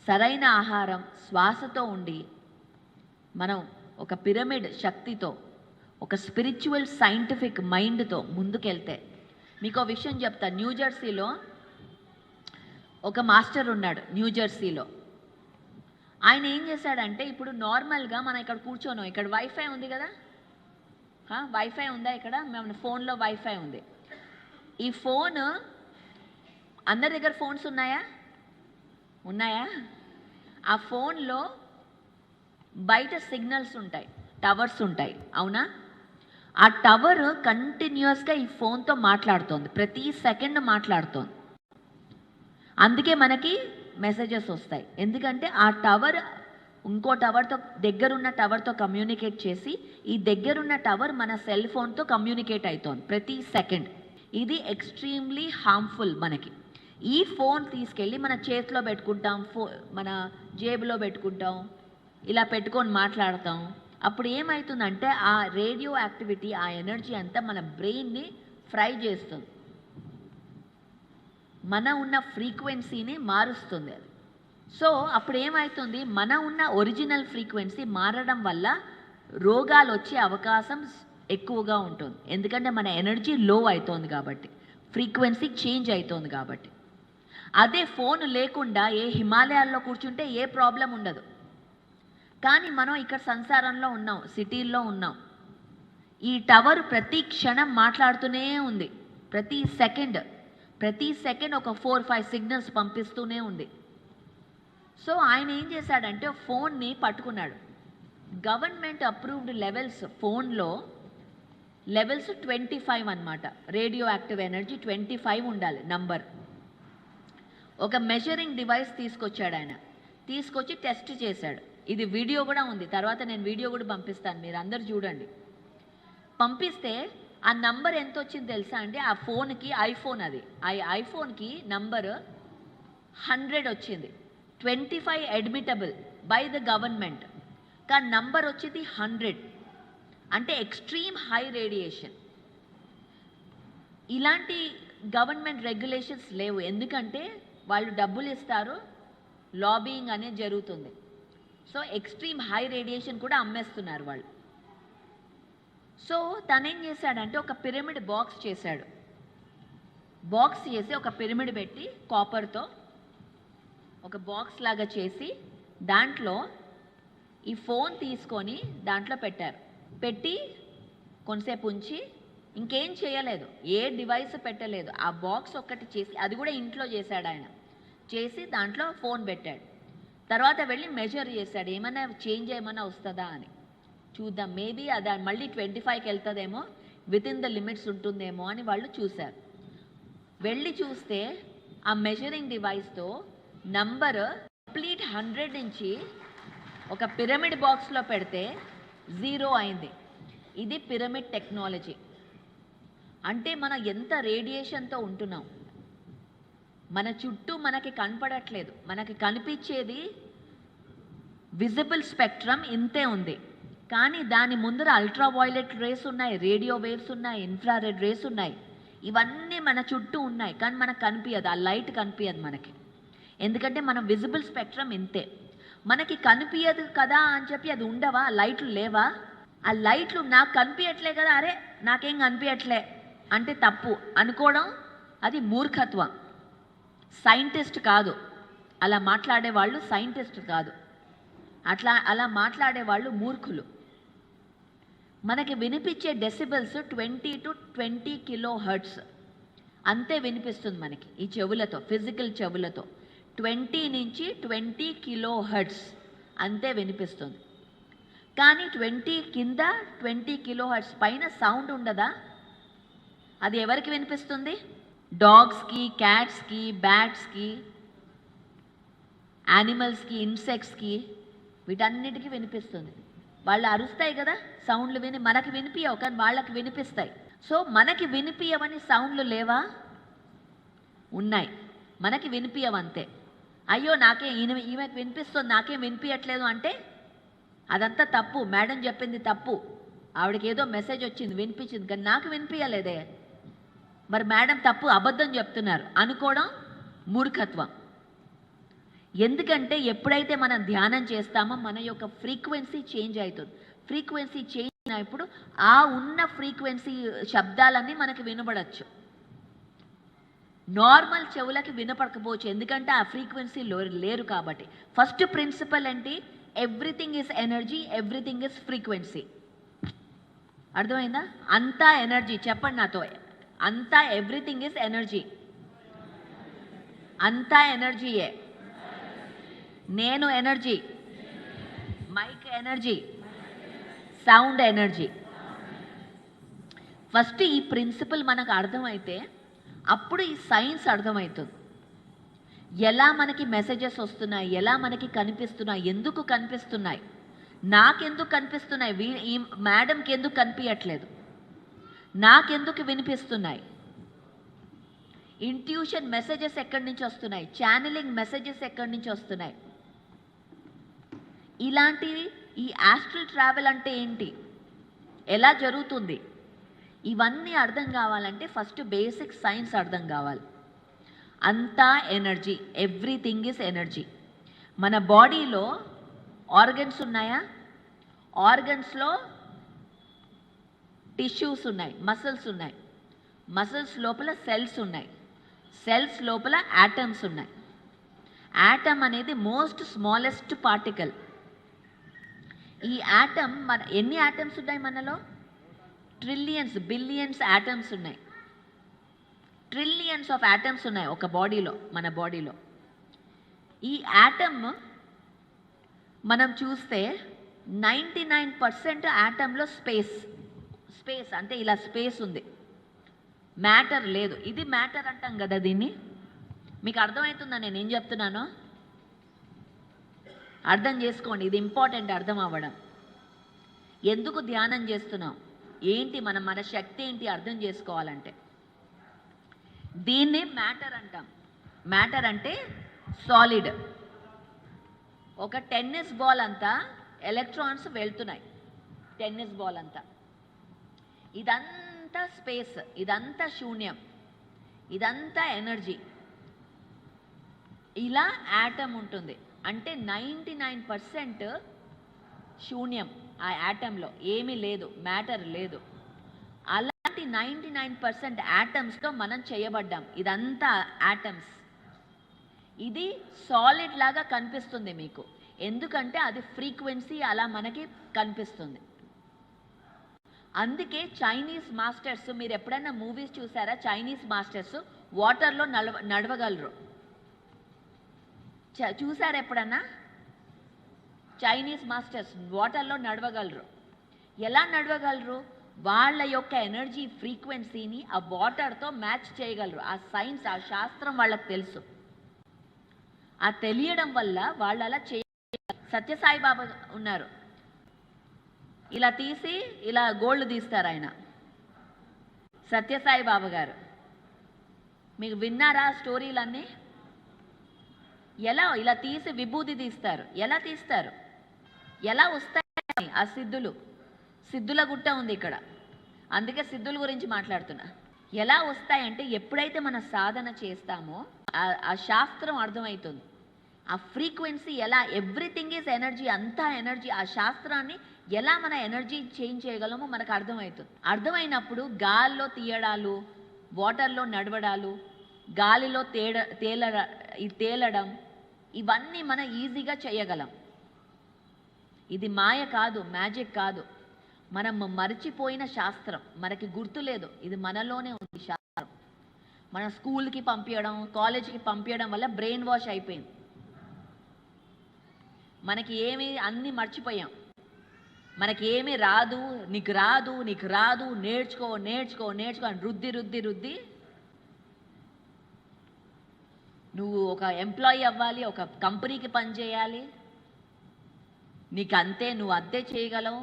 సరైన ఆహారం, శ్వాసతో ఉండి మనం ఒక పిరమిడ్ శక్తితో, ఒక స్పిరిచువల్ సైంటిఫిక్ మైండ్తో ముందుకెళ్తే, మీకు విషయం చెప్తా. న్యూజెర్సీలో ఒక మాస్టర్ ఉన్నాడు, న్యూజెర్సీలో. ఆయన ఏం చేశాడంటే, ఇప్పుడు నార్మల్గా మనం ఇక్కడ కూర్చోను, ఇక్కడ వైఫై ఉంది కదా, వైఫై ఉందా ఇక్కడ, మన ఫోన్లో వైఫై ఉంది. ఈ ఫోన్, అందరి దగ్గర ఫోన్స్ ఉన్నాయా? ఆ ఫోన్లో బయట సిగ్నల్స్ ఉంటాయి, టవర్స్ ఉంటాయి, అవునా? ఆ టవర్ కంటిన్యూస్గా ఈ ఫోన్తో మాట్లాడుతోంది, ప్రతి సెకండ్ మాట్లాడుతోంది. అందుకే మనకి మెసేజెస్ వస్తాయి, ఎందుకంటే ఆ టవర్ ఇంకో టవర్తో, దగ్గరున్న టవర్తో కమ్యూనికేట్ చేసి, ఈ దగ్గరున్న టవర్ మన సెల్ ఫోన్తో కమ్యూనికేట్ అవుతోంది ప్రతి సెకండ్. ఇది ఎక్స్ట్రీమ్లీ హార్మ్ఫుల్ మనకి. ఈ ఫోన్ తీసుకెళ్ళి మన చేతిలో పెట్టుకుంటాం, మన జేబులో పెట్టుకుంటాం, ఇలా పెట్టుకొని మాట్లాడతాం. అప్పుడు ఏమవుతుందంటే ఆ రేడియో యాక్టివిటీ, ఆ ఎనర్జీ అంతా మన బ్రెయిన్ని ఫ్రై చేస్తుంది, మన ఉన్న ఫ్రీక్వెన్సీని మారుస్తుంది అది. సో అప్పుడు ఏమవుతుంది, మన ఉన్న ఒరిజినల్ ఫ్రీక్వెన్సీ మారడం వల్ల రోగాలు వచ్చే అవకాశం ఎక్కువగా ఉంటుంది. ఎందుకంటే మన ఎనర్జీ లో అవుతోంది కాబట్టి, ఫ్రీక్వెన్సీ చేంజ్ అవుతోంది కాబట్టి. అదే ఫోన్ లేకుండా ఏ హిమాలయాల్లో కూర్చుంటే ఏ ప్రాబ్లం ఉండదు. కానీ మనం ఇక్కడ సంసారంలో ఉన్నాం, సిటీల్లో ఉన్నాం. ఈ టవర్ ప్రతి క్షణం మాట్లాడుతూనే ఉంది. ప్రతి సెకండ్ ఒక 4-5 సిగ్నల్స్ పంపిస్తూనే ఉంది. సో ఆయన ఏం చేశాడంటే ఫోన్ని పట్టుకున్నాడు. గవర్నమెంట్ అప్రూవ్డ్ లెవెల్స్ ఫోన్లో లెవెల్స్ 25 అన్నమాట. రేడియో యాక్టివ్ ఎనర్జీ 25 ఉండాలి నంబర్. ఒక మెజరింగ్ డివైస్ తీసుకొచ్చాడు ఆయన. తీసుకొచ్చి టెస్ట్ చేశాడు. ఇది వీడియో కూడా ఉంది, తర్వాత నేను వీడియో కూడా పంపిస్తాను, మీరు అందరు చూడండి. పంపిస్తే ఆ నంబర్ ఎంత వచ్చింది తెలుసా అండి? ఆ ఫోన్కి, ఐఫోన్ అది, ఐఫోన్కి నంబర్ 100 వచ్చింది. 25 అడ్మిటబుల్ బై ద గవర్నమెంట్, కానీ నంబర్ వచ్చింది 100. అంటే ఎక్స్ట్రీమ్ హై రేడియేషన్. ఇలాంటి గవర్నమెంట్ రెగ్యులేషన్స్ లేవు, ఎందుకంటే వాళ్ళు డబ్బులు ఇస్తారు, లాబింగ్ అనేది జరుగుతుంది. సో ఎక్స్ట్రీమ్ హై రేడియేషన్ కూడా అమ్మేస్తున్నారు వాళ్ళు. సో తనేం చేశాడంటే ఒక పిరమిడ్ బాక్స్ చేశాడు. బాక్స్ చేసి ఒక పిరమిడ్ పెట్టి కాపర్తో ఒక బాక్స్ లాగా చేసి దాంట్లో ఈ ఫోన్ తీసుకొని దాంట్లో పెట్టారు. పెట్టి కొంతసేపు ఉంచి ఇంకేం చేయలేదు, ఏ డివైస్ పెట్టలేదు. ఆ బాక్స్ ఒక్కటి చేసి, అది కూడా ఇంట్లో చేశాడు ఆయన. చేసి దాంట్లో ఫోన్ పెట్టాడు. తర్వాత వెళ్ళి మెజర్ చేశాడు, ఏమైనా చేంజ్ ఏమైనా వస్తుందా అని. చూద్దాం, మేబీ అది మళ్ళీ 25కి వెళ్తుందేమో, విత్ ఇన్ ద లిమిట్స్ ఉంటుందేమో అని వాళ్ళు చూశారు. వెళ్ళి చూస్తే ఆ మెజరింగ్ డివైస్తో నంబర్ కంప్లీట్ 100 నుంచి ఒక పిరమిడ్ బాక్స్లో పెడితే 0 అయింది. ఇది పిరమిడ్ టెక్నాలజీ. అంటే మనం ఎంత రేడియేషన్తో ఉంటున్నాం. మన చుట్టూ మనకి కనపడట్లేదు, మనకి కనిపించేది విజిబుల్ స్పెక్ట్రమ్ ఇంతే ఉంది. కానీ దాని ముందర అల్ట్రావైలెట్ రేస్ ఉన్నాయి, రేడియో వేవ్స్ ఉన్నాయి, ఇన్ఫ్రారెడ్ రేస్ ఉన్నాయి. ఇవన్నీ మన చుట్టూ ఉన్నాయి, కానీ మనకు కనిపించదు, ఆ లైట్ కనిపించదు మనకి. ఎందుకంటే మనం విజిబుల్ స్పెక్ట్రమ్ ఇంతే. మనకి కనిపించదు కదా అని చెప్పి అది ఉండవా? లైట్లు లేవా? ఆ లైట్లు నాకు కనిపించట్లే కదా, అరే నాకేం కనిపించట్లే అంటే తప్పు అనుకోవడం, అది మూర్ఖత్వం. సైంటిస్ట్ కాదు అలా మాట్లాడే వాళ్ళు, సైంటిస్ట్ కాదు. అలా మాట్లాడే వాళ్ళు మూర్ఖులు. మనకి వినిపించే డెసిబెల్స్ 20 to 20 kHz అంతే వినిపిస్తుంది మనకి ఈ చెవులతో, ఫిజికల్ చెవులతో. 20 నుంచి 20 kHz అంతే వినిపిస్తుంది. కానీ 20 కింద 20 kHz పైన సౌండ్ ఉండదా? అది ఎవరికి వినిపిస్తుంది? డాగ్స్కి, క్యాట్స్కి, బ్యాట్స్కి, యానిమల్స్కి, ఇన్సెక్ట్స్కి, వీటన్నిటికీ వినిపిస్తుంది. వాళ్ళు అరుస్తాయి కదా, సౌండ్లు విని. మనకి వినిపించవు, కానీ వాళ్ళకి వినిపిస్తాయి. సో మనకి వినిపించవని సౌండ్లు లేవా? ఉన్నాయి, మనకి వినిపించవంతే. అయ్యో నాకే ఈమెకి వినిపిస్తుంది, నాకేం వినిపించట్లేదు అంటే అదంతా తప్పు. మేడం చెప్పింది తప్పు, ఆవిడకి ఏదో మెసేజ్ వచ్చింది, వినిపించింది, కానీ నాకు వినిపించలేదే. మరి మేడం తప్పు, అబద్ధం చెప్తున్నారు అనుకోవడం మూర్ఖత్వం. ఎందుకంటే ఎప్పుడైతే మనం ధ్యానం చేస్తామో మన యొక్క ఫ్రీక్వెన్సీ చేంజ్ అవుతుంది. ఫ్రీక్వెన్సీ చేంజ్ అయినప్పుడు ఆ ఉన్న ఫ్రీక్వెన్సీ శబ్దాలన్నీ మనకి వినబడచ్చు. నార్మల్ చెవులకి వినపడకపోవచ్చు, ఎందుకంటే ఆ ఫ్రీక్వెన్సీ లేరు కాబట్టి. ఫస్ట్ ప్రిన్సిపల్ ఏంటి? Everything is energy, everything is frequency. అర్థమైందా? అంతా ఎనర్జీ. చెప్పండి నాతో, అంతా ఎవ్రీథింగ్ ఈజ్ ఎనర్జీ. అంతా ఎనర్జీయే. నేను energy, mic energy, sound energy. First ఈ ప్రిన్సిపల్ మనకు అర్థమైతే అప్పుడు ఈ సైన్స్ అర్థమవుతుంది. ఎలా మనకి మెసేజెస్ వస్తున్నాయి, ఎలా మనకి కనిపిస్తున్నాయి, ఎందుకు కనిపిస్తున్నాయి, నాకెందుకు కనిపిస్తున్నాయి, ఈ మేడంకి ఎందుకు కనిపించట్లేదు, నాకెందుకు వినిపిస్తున్నాయి, ఇంట్యూషన్ మెసేజెస్ ఎక్కడి నుంచి వస్తున్నాయి, ఛానలింగ్ మెసేజెస్ ఎక్కడి నుంచి వస్తున్నాయి, ఇలాంటివి. ఈ ఆస్ట్రల్ ట్రావెల్ అంటే ఏంటి, ఎలా జరుగుతుంది, ఇవన్నీ అర్థం కావాలంటే ఫస్ట్ బేసిక్ సైన్స్ అర్థం కావాలి. అంతా ఎనర్జీ, ఎవ్రీథింగ్ ఈజ్ ఎనర్జీ. మన బాడీలో ఆర్గన్స్ ఉన్నాయా? ఆర్గన్స్లో టిష్యూస్ ఉన్నాయి, మసిల్స్ ఉన్నాయి, మసిల్స్ లోపల సెల్స్ ఉన్నాయి, సెల్స్ లోపల యాటమ్స్ ఉన్నాయి. యాటమ్ అనేది మోస్ట్ స్మాలెస్ట్ పార్టికల్. ఈ యాటమ్ ఎన్ని యాటమ్స్ ఉన్నాయి మనలో? ట్రిలియన్స్, బిలియన్స్ యాటమ్స్ ఉన్నాయి. ట్రిలియన్స్ ఆఫ్ యాటమ్స్ ఉన్నాయి ఒక బాడీలో, మన బాడీలో. ఈ యాటమ్ మనం చూస్తే 99% యాటంలో స్పేస్ అంటే ఇలా స్పేస్ ఉంది, మ్యాటర్ లేదు. ఇది మ్యాటర్ అంటాం కదా దీన్ని. మీకు అర్థమవుతుందా నేను ఏం చెప్తున్నానో? అర్థం చేసుకోండి, ఇది ఇంపార్టెంట్ అర్థం అవ్వడం. ఎందుకు ధ్యానం చేస్తున్నాం, ఏంటి మన శక్తి ఏంటి అర్థం చేసుకోవాలంటే దీన్నే మ్యాటర్ అంటాం. మ్యాటర్ అంటే సాలిడ్. ఒక టెన్నిస్ బాల్ అంతా ఎలక్ట్రాన్స్ వెళ్తున్నాయి, టెన్నిస్ బాల్ అంతా. ఇదంతా స్పేస్, ఇదంతా శూన్యం, ఇదంతా ఎనర్జీ. ఇలా యాటమ్ ఉంటుంది. అంటే 99% శూన్యం. ఆ యాటంలో ఏమీ లేదు, మ్యాటర్ లేదు. అలాంటి 99% యాటమ్స్తో మనం చేయబడ్డాం. ఇదంతా యాటమ్స్. ఇది సాలిడ్ లాగా కనిపిస్తుంది మీకు, ఎందుకంటే అది ఫ్రీక్వెన్సీ అలా మనకి కనిపిస్తుంది. అందుకే చైనీస్ మాస్టర్స్, మీరు ఎప్పుడైనా మూవీస్ చూసారా? చైనీస్ మాస్టర్స్ వాటర్లో నడవగలరు. చూసారా ఎప్పుడన్నా? చైనీస్ మాస్టర్స్ వాటర్లో నడవగలరు. ఎలా నడవగలరు? వాళ్ళ యొక్క ఎనర్జీ ఫ్రీక్వెన్సీని ఆ వాటర్తో మ్యాచ్ చేయగలరు. ఆ సైన్స్, ఆ శాస్త్రం వాళ్ళకి తెలుసు. ఆ తెలియడం వల్ల వాళ్ళు అలా సత్యసాయి బాబా ఉన్నారు, ఇలా తీసి ఇలా గోల్డ్ తీస్తారు ఆయన. సత్యసాయి బాబా గారు, మీకు విన్నారా స్టోరీలన్నీ? ఎలా ఇలా తీసి విభూతి తీస్తారు, ఎలా తీస్తారు, ఎలా వస్తాయి ఆ సిద్ధులు? సిద్ధుల గుట్ట ఉంది ఇక్కడ, అందుకే సిద్ధుల గురించి మాట్లాడుతున్నా. ఎలా వస్తాయంటే ఎప్పుడైతే మన సాధన చేస్తామో ఆ శాస్త్రం అర్థమవుతుంది. ఆ ఫ్రీక్వెన్సీ ఎలా, ఎవ్రీథింగ్ ఈజ్ ఎనర్జీ, అంతా ఎనర్జీ. ఆ శాస్త్రాన్ని ఎలా మన ఎనర్జీ చేంజ్ చేయగలమో మనకు అర్థమవుతుంది. అర్థమైనప్పుడు గాల్లో తీయడాలు, వాటర్లో నడవడాలు, గాలిలో తేలడం, ఇవన్నీ మనం ఈజీగా చేయగలం. ఇది మాయ కాదు, మ్యాజిక్ కాదు. మనం మర్చిపోయిన శాస్త్రం, మనకి గుర్తు లేదు. ఇది మనలోనే ఉంది శాస్త్రం. మన స్కూల్కి పంపించడం, కాలేజీకి పంపించడం వల్ల బ్రెయిన్ వాష్ అయిపోయింది. మనకి ఏమి అన్నీ మర్చిపోయాం. మనకి ఏమీ రాదు, నీకు రాదు, నీకు రాదు, నేర్చుకో నేర్చుకో నేర్చుకో అని రుద్ది నువ్వు ఒక ఎంప్లాయీ అవ్వాలి, ఒక కంపెనీకి పనిచేయాలి, నీకు అంతే, నువ్వు అంతే చేయగలవు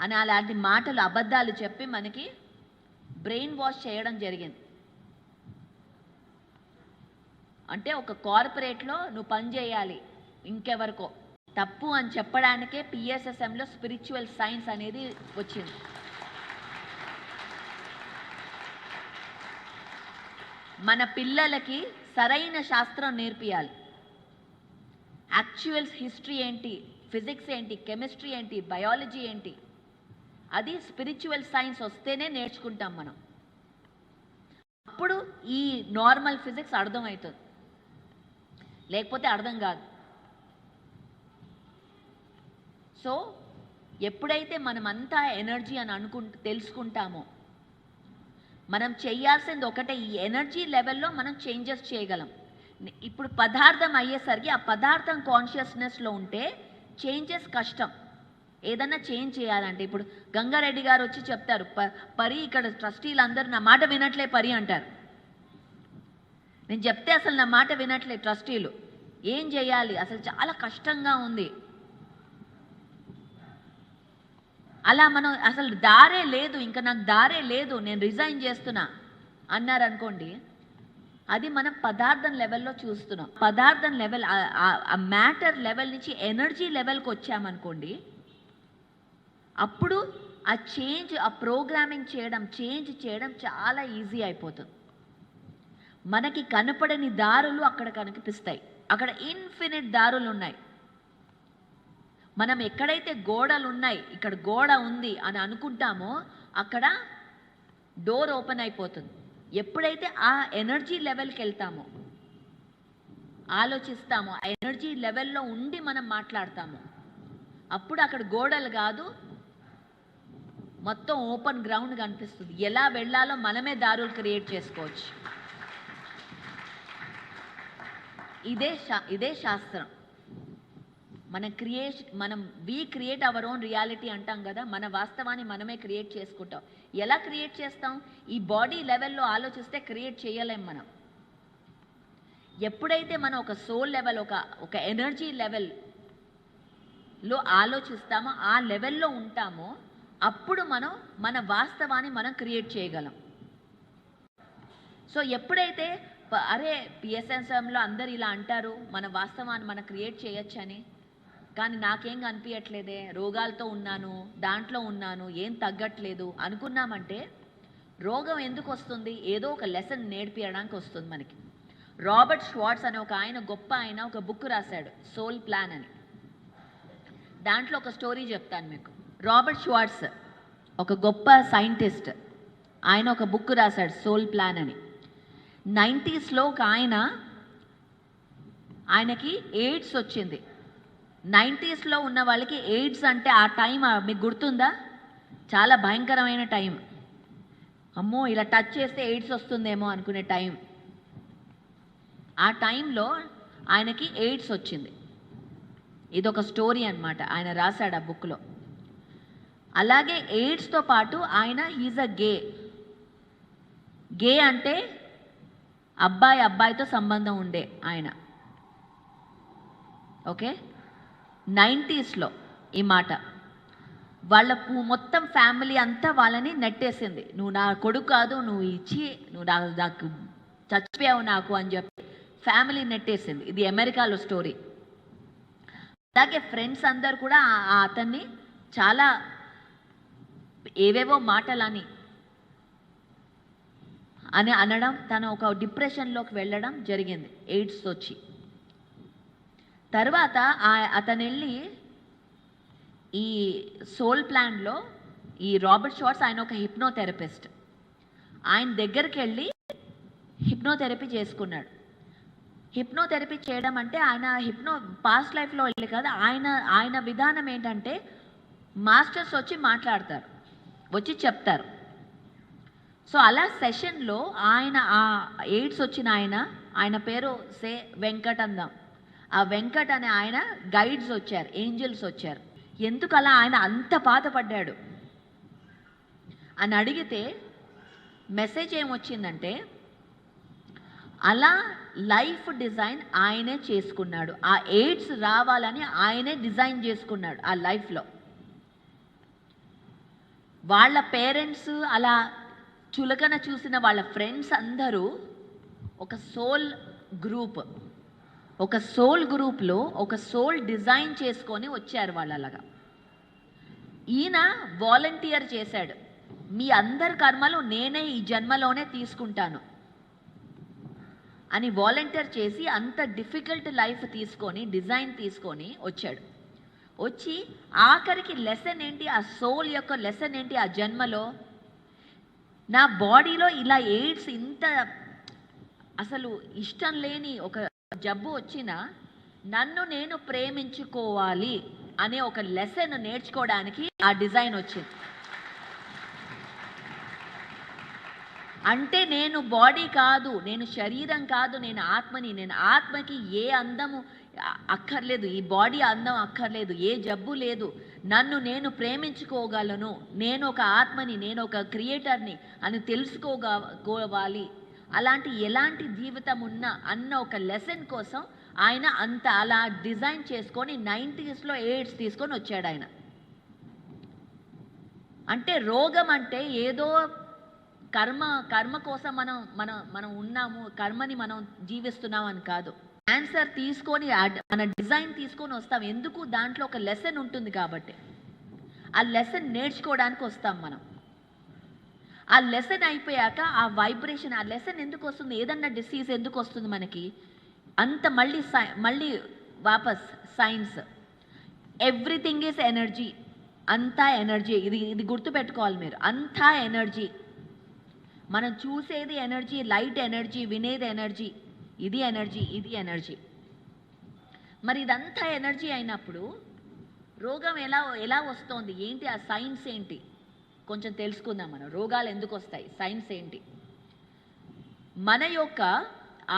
అని అలాంటి మాటలు, అబద్ధాలు చెప్పి మనకి బ్రెయిన్ వాష్ చేయడం జరిగింది. అంటే ఒక కార్పొరేట్లో నువ్వు పని చేయాలి, ఇంకెవరికో తప్పు అని చెప్పడానికే పిఎస్ఎస్ఎంలో స్పిరిచువల్ సైన్స్ అనేది వచ్చింది. మన పిల్లలకి సరైన శాస్త్రం నేర్పియాలి. యాక్చువల్ హిస్టరీ ఏంటి, ఫిజిక్స్ ఏంటి, కెమిస్ట్రీ ఏంటి, బయాలజీ ఏంటి, అది స్పిరిచువల్ సైన్స్ వస్తేనే నేర్చుకుంటాం మనం. అప్పుడు ఈ నార్మల్ ఫిజిక్స్ అర్థమవుతుంది, లేకపోతే అర్థం కాదు. సో ఎప్పుడైతే మనమంతా ఎనర్జీ అని తెలుసుకుంటామో, మనం చేయాల్సింది ఒకటే, ఈ ఎనర్జీ లెవెల్లో మనం చేంజెస్ చేయగలం. ఇప్పుడు పదార్థం అయ్యేసరికి ఆ పదార్థం కాన్షియస్నెస్లో ఉంటే చేంజెస్ కష్టం. ఏదన్నా చేంజ్ చేయాలంటే ఇప్పుడు గంగారెడ్డి గారు వచ్చి చెప్తారు, పరి ఇక్కడ ట్రస్టీలందరూ నా మాట వినట్లే పరి అంటారు. నేను చెప్తే అసలు నా మాట వినట్లే ట్రస్టీలు, ఏం చేయాలి, అసలు చాలా కష్టంగా ఉంది. అలా మనం అసలు దారే లేదు, ఇంకా నాకు దారే లేదు, నేను రిజైన్ చేస్తున్నా అన్నారనుకోండి, అది మనం పదార్థం లెవెల్లో చూస్తున్నాం. పదార్థం లెవెల్, ఆ మ్యాటర్ లెవెల్ నుంచి ఎనర్జీ లెవెల్కి వచ్చామనుకోండి, అప్పుడు ఆ చేంజ్, ఆ ప్రోగ్రామింగ్ చేయడం, చేంజ్ చేయడం చాలా ఈజీ అయిపోతుంది. మనకి కనపడని దారులు అక్కడ కనిపిస్తాయి. అక్కడ ఇన్ఫినిట్ దారులు ఉన్నాయి. మనం ఎక్కడైతే గోడలు ఉన్నాయి, ఇక్కడ గోడ ఉంది అని అనుకుంటామో, అక్కడ డోర్ ఓపెన్ అయిపోతుంది. ఎప్పుడైతే ఆ ఎనర్జీ లెవెల్కి వెళ్తామో, ఆలోచిస్తామో, ఆ ఎనర్జీ లెవెల్లో ఉండి మనం మాట్లాడతాము, అప్పుడు అక్కడ గోడలు కాదు, మొత్తం ఓపెన్ గ్రౌండ్ కనిపిస్తుంది. ఎలా వెళ్ళాలో మనమే దారులు క్రియేట్ చేసుకోవచ్చు. ఇదే శాస్త్రం. మనం we create our own reality అంటాం కదా, మన వాస్తవాన్ని మనమే క్రియేట్ చేసుకుంటాం. ఎలా క్రియేట్ చేస్తాం? ఈ బాడీ లెవెల్లో ఆలోచిస్తే క్రియేట్ చేయలేం మనం. ఎప్పుడైతే మనం ఒక సోల్ లెవెల్, ఒక ఎనర్జీ లెవెల్లో ఆలోచిస్తామో, ఆ లెవెల్లో ఉంటామో, అప్పుడు మనం మన వాస్తవాన్ని మనం క్రియేట్ చేయగలం. సో ఎప్పుడైతే అరే పిఎస్ఎస్ఎంలో అందరు ఇలా అంటారు, మన వాస్తవాన్ని మనం క్రియేట్ చేయొచ్చని, కానీ నాకేం అనిపించట్లేదే, రోగాలతో ఉన్నాను, దాంట్లో ఉన్నాను, ఏం తగ్గట్లేదు అనుకున్నామంటే రోగం ఎందుకు వస్తుంది? ఏదో ఒక లెసన్ నేర్పించడానికి వస్తుంది మనకి. రాబర్ట్ షవార్ట్జ్ అనే ఒక ఆయన, గొప్ప ఆయన, ఒక బుక్ రాశాడు, సోల్ ప్లాన్ అని. దాంట్లో ఒక స్టోరీ చెప్తాను మీకు. రాబర్ట్ షవార్ట్జ్ ఒక గొప్ప సైంటిస్ట్. ఆయన ఒక బుక్ రాశాడు, సోల్ ప్లాన్ అని. 90స్లో ఒక ఆయనకి ఎయిడ్స్ వచ్చింది. 90స్లో ఉన్న వాళ్ళకి ఎయిడ్స్ అంటే ఆ టైం మీకు గుర్తుందా? చాలా భయంకరమైన టైం. అమ్మో ఇలా టచ్ చేస్తే ఎయిడ్స్ వస్తుందేమో అనుకునే టైం. ఆ టైంలో ఆయనకి ఎయిడ్స్ వచ్చింది. ఇదొక స్టోరీ అన్నమాట, ఆయన రాశాడు ఆ బుక్లో. అలాగే ఎయిడ్స్తో పాటు ఆయన హీజ్ అ గే అంటే అబ్బాయితో సంబంధం ఉండే ఆయన. ఓకే, 90స్లో ఈ మాట. వాళ్ళ మొత్తం ఫ్యామిలీ అంతా వాళ్ళని నెట్టేసింది. నువ్వు నా కొడుకు కాదు, నువ్వు నాకు చచ్చిపోయావు నాకు అని చెప్పి ఫ్యామిలీ నెట్టేసింది. ఇది అమెరికాలో స్టోరీ. అలాగే ఫ్రెండ్స్ అందరు కూడా అతన్ని చాలా ఏవేవో మాటలని అనడం, తను ఒక డిప్రెషన్లోకి వెళ్ళడం జరిగింది ఎయిడ్స్ వచ్చి. తర్వాత అతను వెళ్ళి ఈ సోల్ ప్లాన్లో ఈ రాబర్ట్ షవార్ట్జ్, ఆయన ఒక హిప్నోథెరపిస్ట్, ఆయన దగ్గరికి వెళ్ళి హిప్నోథెరపీ చేసుకున్నాడు. హిప్నోథెరపీ చేయడం అంటే ఆయన పాస్ట్ లైఫ్లో వెళ్ళి కాదు, ఆయన విధానం ఏంటంటే మాస్టర్స్ వచ్చి మాట్లాడతారు, వచ్చి చెప్తారు. సో అలా సెషన్లో ఆయన ఆ ఎయిడ్స్ వచ్చిన ఆయన పేరు వెంకట్ అందాం. ఆ వెంకట్ అనే ఆయన గైడ్స్ వచ్చారు, ఏంజల్స్ వచ్చారు. ఎందుకు అలా ఆయన అంత బాధపడ్డాడు అని అడిగితే మెసేజ్ ఏమొచ్చిందంటే, అలా లైఫ్ డిజైన్ ఆయనే చేసుకున్నాడు. ఆ ఎయిడ్స్ రావాలని ఆయనే డిజైన్ చేసుకున్నాడు ఆ లైఫ్లో. వాళ్ళ పేరెంట్స్ అలా చులకన చూసిన వాళ్ళ ఫ్రెండ్స్ అందరూ ఒక సోల్ గ్రూప్లో ఒక సోల్ డిజైన్ చేసుకొని వచ్చారు వాళ్ళు. అలాగా ఈయన వాలంటీర్ చేశాడు, మీ అందరి కర్మలు నేనే ఈ జన్మలోనే తీసుకుంటాను అని వాలంటీర్ చేసి అంత డిఫికల్ట్ లైఫ్ డిజైన్ తీసుకొని వచ్చాడు. వచ్చి ఆఖరికి లెసన్ ఏంటి, ఆ సోల్ యొక్క లెసన్ ఏంటి, ఆ జన్మలో నా బాడీలో ఇలా ఎయిడ్స్ ఇంత అసలు ఇష్టం లేని ఒక జబ్బు వచ్చినా నన్ను నేను ప్రేమించుకోవాలి అనే ఒక లెసన్ నేర్చుకోవడానికి ఆ డిజైన్ వచ్చింది. అంటే నేను బాడీ కాదు, నేను శరీరం కాదు, నేను ఆత్మని. నేను ఆత్మకి ఏ అందము అక్కర్లేదు, ఈ బాడీ అందం అక్కర్లేదు, ఏ జబ్బు లేదు. నన్ను నేను ప్రేమించుకోగలను, నేను ఒక ఆత్మని, నేను ఒక క్రియేటర్ని అని తెలుసుకోవాలి. ఎలాంటి జీవితం ఉన్నా అన్న ఒక లెసన్ కోసం ఆయన అంత అలా డిజైన్ చేసుకొని 90స్లో ఎయిడ్స్ తీసుకొని వచ్చాడు ఆయన. అంటే రోగం అంటే ఏదో కర్మ కోసం మనం ఉన్నాము, కర్మని మనం జీవిస్తున్నాం అని కాదు. ఆన్సర్ తీసుకొని మన డిజైన్ తీసుకొని వస్తాం. ఎందుకు? దాంట్లో ఒక లెసన్ ఉంటుంది కాబట్టి. ఆ లెసన్ నేర్చుకోవడానికి వస్తాం మనం. ఆ లెసన్ అయిపోయాక ఆ వైబ్రేషన్, ఆ లెసన్ ఎందుకు వస్తుంది? ఏదన్నా డిసీజ్ ఎందుకు వస్తుంది మనకి? అంత మళ్ళీ వాపస్ సైన్స్, ఎవ్రీథింగ్ ఈజ్ ఎనర్జీ. అంతా ఎనర్జీ. ఇది గుర్తుపెట్టుకోవాలి మీరు. అంతా ఎనర్జీ. మనం చూసేది ఎనర్జీ, లైట్ ఎనర్జీ, వినేది ఎనర్జీ. ఇది ఎనర్జీ, ఇది ఎనర్జీ. మరి ఇదంతా ఎనర్జీ అయినప్పుడు రోగం ఎలా వస్తోంది, ఏంటి ఆ సైన్స్ ఏంటి కొంచెం తెలుసుకుందాం మనం. రోగాలు ఎందుకు వస్తాయి, సైన్స్ ఏంటి? మన యొక్క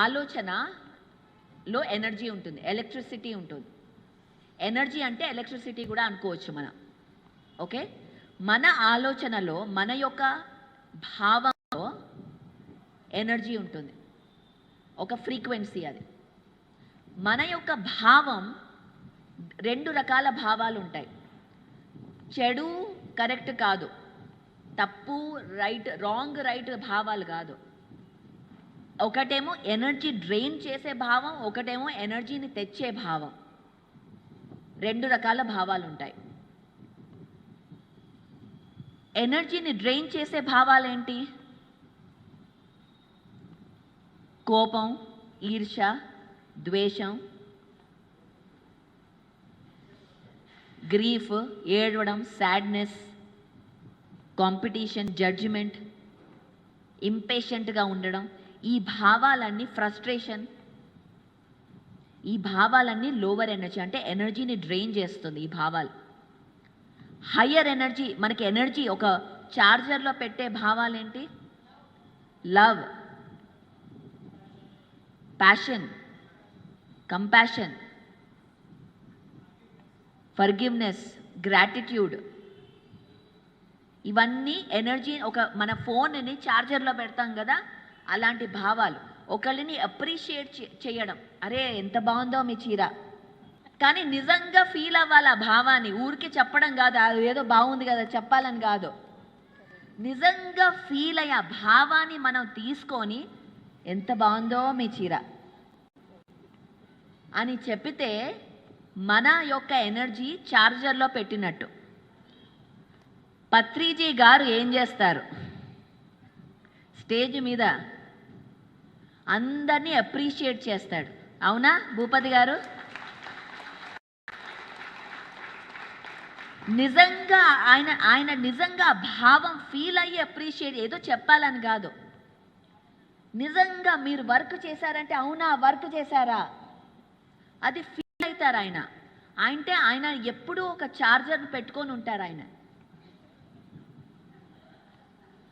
ఆలోచనలో ఎనర్జీ ఉంటుంది, ఎలక్ట్రిసిటీ ఉంటుంది. ఎనర్జీ అంటే ఎలక్ట్రిసిటీ కూడా అనుకోవచ్చు మనం. ఓకే, మన ఆలోచనలో, మన యొక్క భావంలో ఎనర్జీ ఉంటుంది, ఒక ఫ్రీక్వెన్సీ. అది మన యొక్క భావం. 2 రకాల భావాలు ఉంటాయి. చెడు కరెక్ట్ కాదు, తప్పు రైట్, రాంగ్ రైట్ భావాలు కాదు. ఒకటేమో ఎనర్జీ డ్రైన్ చేసే భావం, ఒకటేమో ఎనర్జీని తెచ్చే భావం. 2 రకాల భావాలు ఉంటాయి. ఎనర్జీని డ్రైన్ చేసే భావాలు ఏంటి? కోపం, ఈర్ష్య, ద్వేషం, గ్రీఫ్, ఏడవడం, సాడ్నెస్, కాంపిటీషన్, జడ్జిమెంట్, ఇంపేషెంట్గా ఉండడం. ఈ భావాలన్నీ, ఫ్రస్ట్రేషన్, ఈ భావాలన్నీ లోవర్ ఎనర్జీ, అంటే ఎనర్జీని డ్రైన్ చేస్తుంది ఈ భావాలు. హయ్యర్ ఎనర్జీ, మనకి ఎనర్జీ ఒక చార్జర్లో పెట్టే భావాలేంటి? Love, passion, compassion, forgiveness, gratitude. ఇవన్నీ ఎనర్జీ. మన ఫోన్ని ఛార్జర్లో పెడతాం కదా, అలాంటి భావాలు. ఒకళ్ళని అప్రిషియేట్ చేయడం, అరే ఎంత బాగుందో మీ చీర, కానీ నిజంగా ఫీల్ అవ్వాలి ఆ భావాన్ని. ఊరికి చెప్పడం కాదు, అది ఏదో బాగుంది కదా చెప్పాలని కాదు. నిజంగా ఫీల్ అయ్యే భావాన్ని మనం తీసుకొని ఎంత బాగుందో మీ చీర అని చెప్పితే మన యొక్క ఎనర్జీ ఛార్జర్లో పెట్టినట్టు. పత్రిజీ గారు ఏం చేస్తారు? స్టేజ్ మీద అందరినీ అప్రిషియేట్ చేస్తాడు. అవునా భూపతి గారు? నిజంగా ఆయన నిజంగా భావం ఫీల్ అయ్యి అప్రిషియేట్, ఏదో చెప్పాలని కాదు. నిజంగా మీరు వర్క్ చేశారంటే అవునా వర్క్ చేశారా అది ఫీల్ అవుతారు ఆయన. అంటే ఆయన ఎప్పుడూ ఒక ఛార్జర్ పెట్టుకొని ఉంటారు. ఆయన